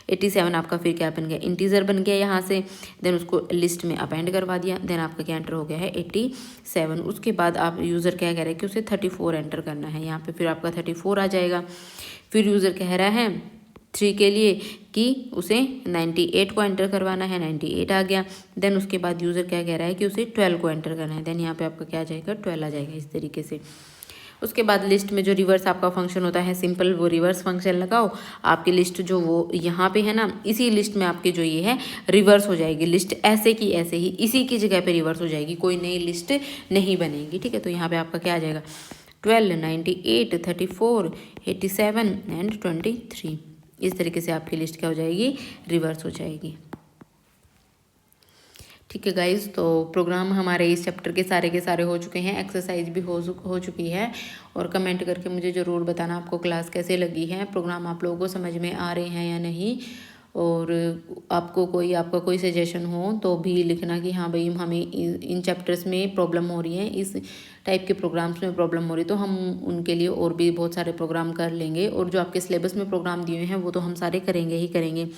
87 आपका फिर क्या बन गया, इंटीजर बन गया यहाँ से। देन उसको लिस्ट में अपेंड करवा दिया, देन आपका क्या एंटर हो गया है 87। उसके बाद आप यूज़र क्या कह रहे हैं कि उसे 34 एंटर करना है, यहाँ पे फिर आपका 34 आ जाएगा। फिर यूज़र कह रहा है 3 के लिए कि उसे 98 को एंटर करवाना है, 98 आ गया। देन उसके बाद यूज़र क्या कह रहा है कि उसे 12 को एंटर करना है, देन यहाँ पे आपका क्या आ जाएगा, 12 आ जाएगा, इस तरीके से। उसके बाद लिस्ट में जो रिवर्स आपका फंक्शन होता है सिंपल, वो रिवर्स फंक्शन लगाओ। आपकी लिस्ट जो वो यहाँ पे है ना, इसी लिस्ट में आपकी जो ये है रिवर्स हो जाएगी, लिस्ट ऐसे की ऐसे ही इसी की जगह पे रिवर्स हो जाएगी, कोई नई लिस्ट नहीं बनेगी, ठीक है। तो यहाँ पे आपका क्या आ जाएगा, 12 98 34 87 एंड 23। इस तरीके से आपकी लिस्ट क्या हो जाएगी, रिवर्स हो जाएगी, ठीक है गाइज। तो प्रोग्राम हमारे इस चैप्टर के सारे हो चुके हैं, एक्सरसाइज भी हो चुकी है। और कमेंट करके मुझे ज़रूर बताना आपको क्लास कैसे लगी है, प्रोग्राम आप लोगों को समझ में आ रहे हैं या नहीं। और आपका कोई सजेशन हो तो भी लिखना कि हाँ भाई हमें इन चैप्टर्स में प्रॉब्लम हो रही है, इस टाइप के प्रोग्राम्स में प्रॉब्लम हो रही है, तो हम उनके लिए और भी बहुत सारे प्रोग्राम कर लेंगे। और जो आपके सिलेबस में प्रोग्राम दिए हैं वो तो हम सारे करेंगे ही करेंगे।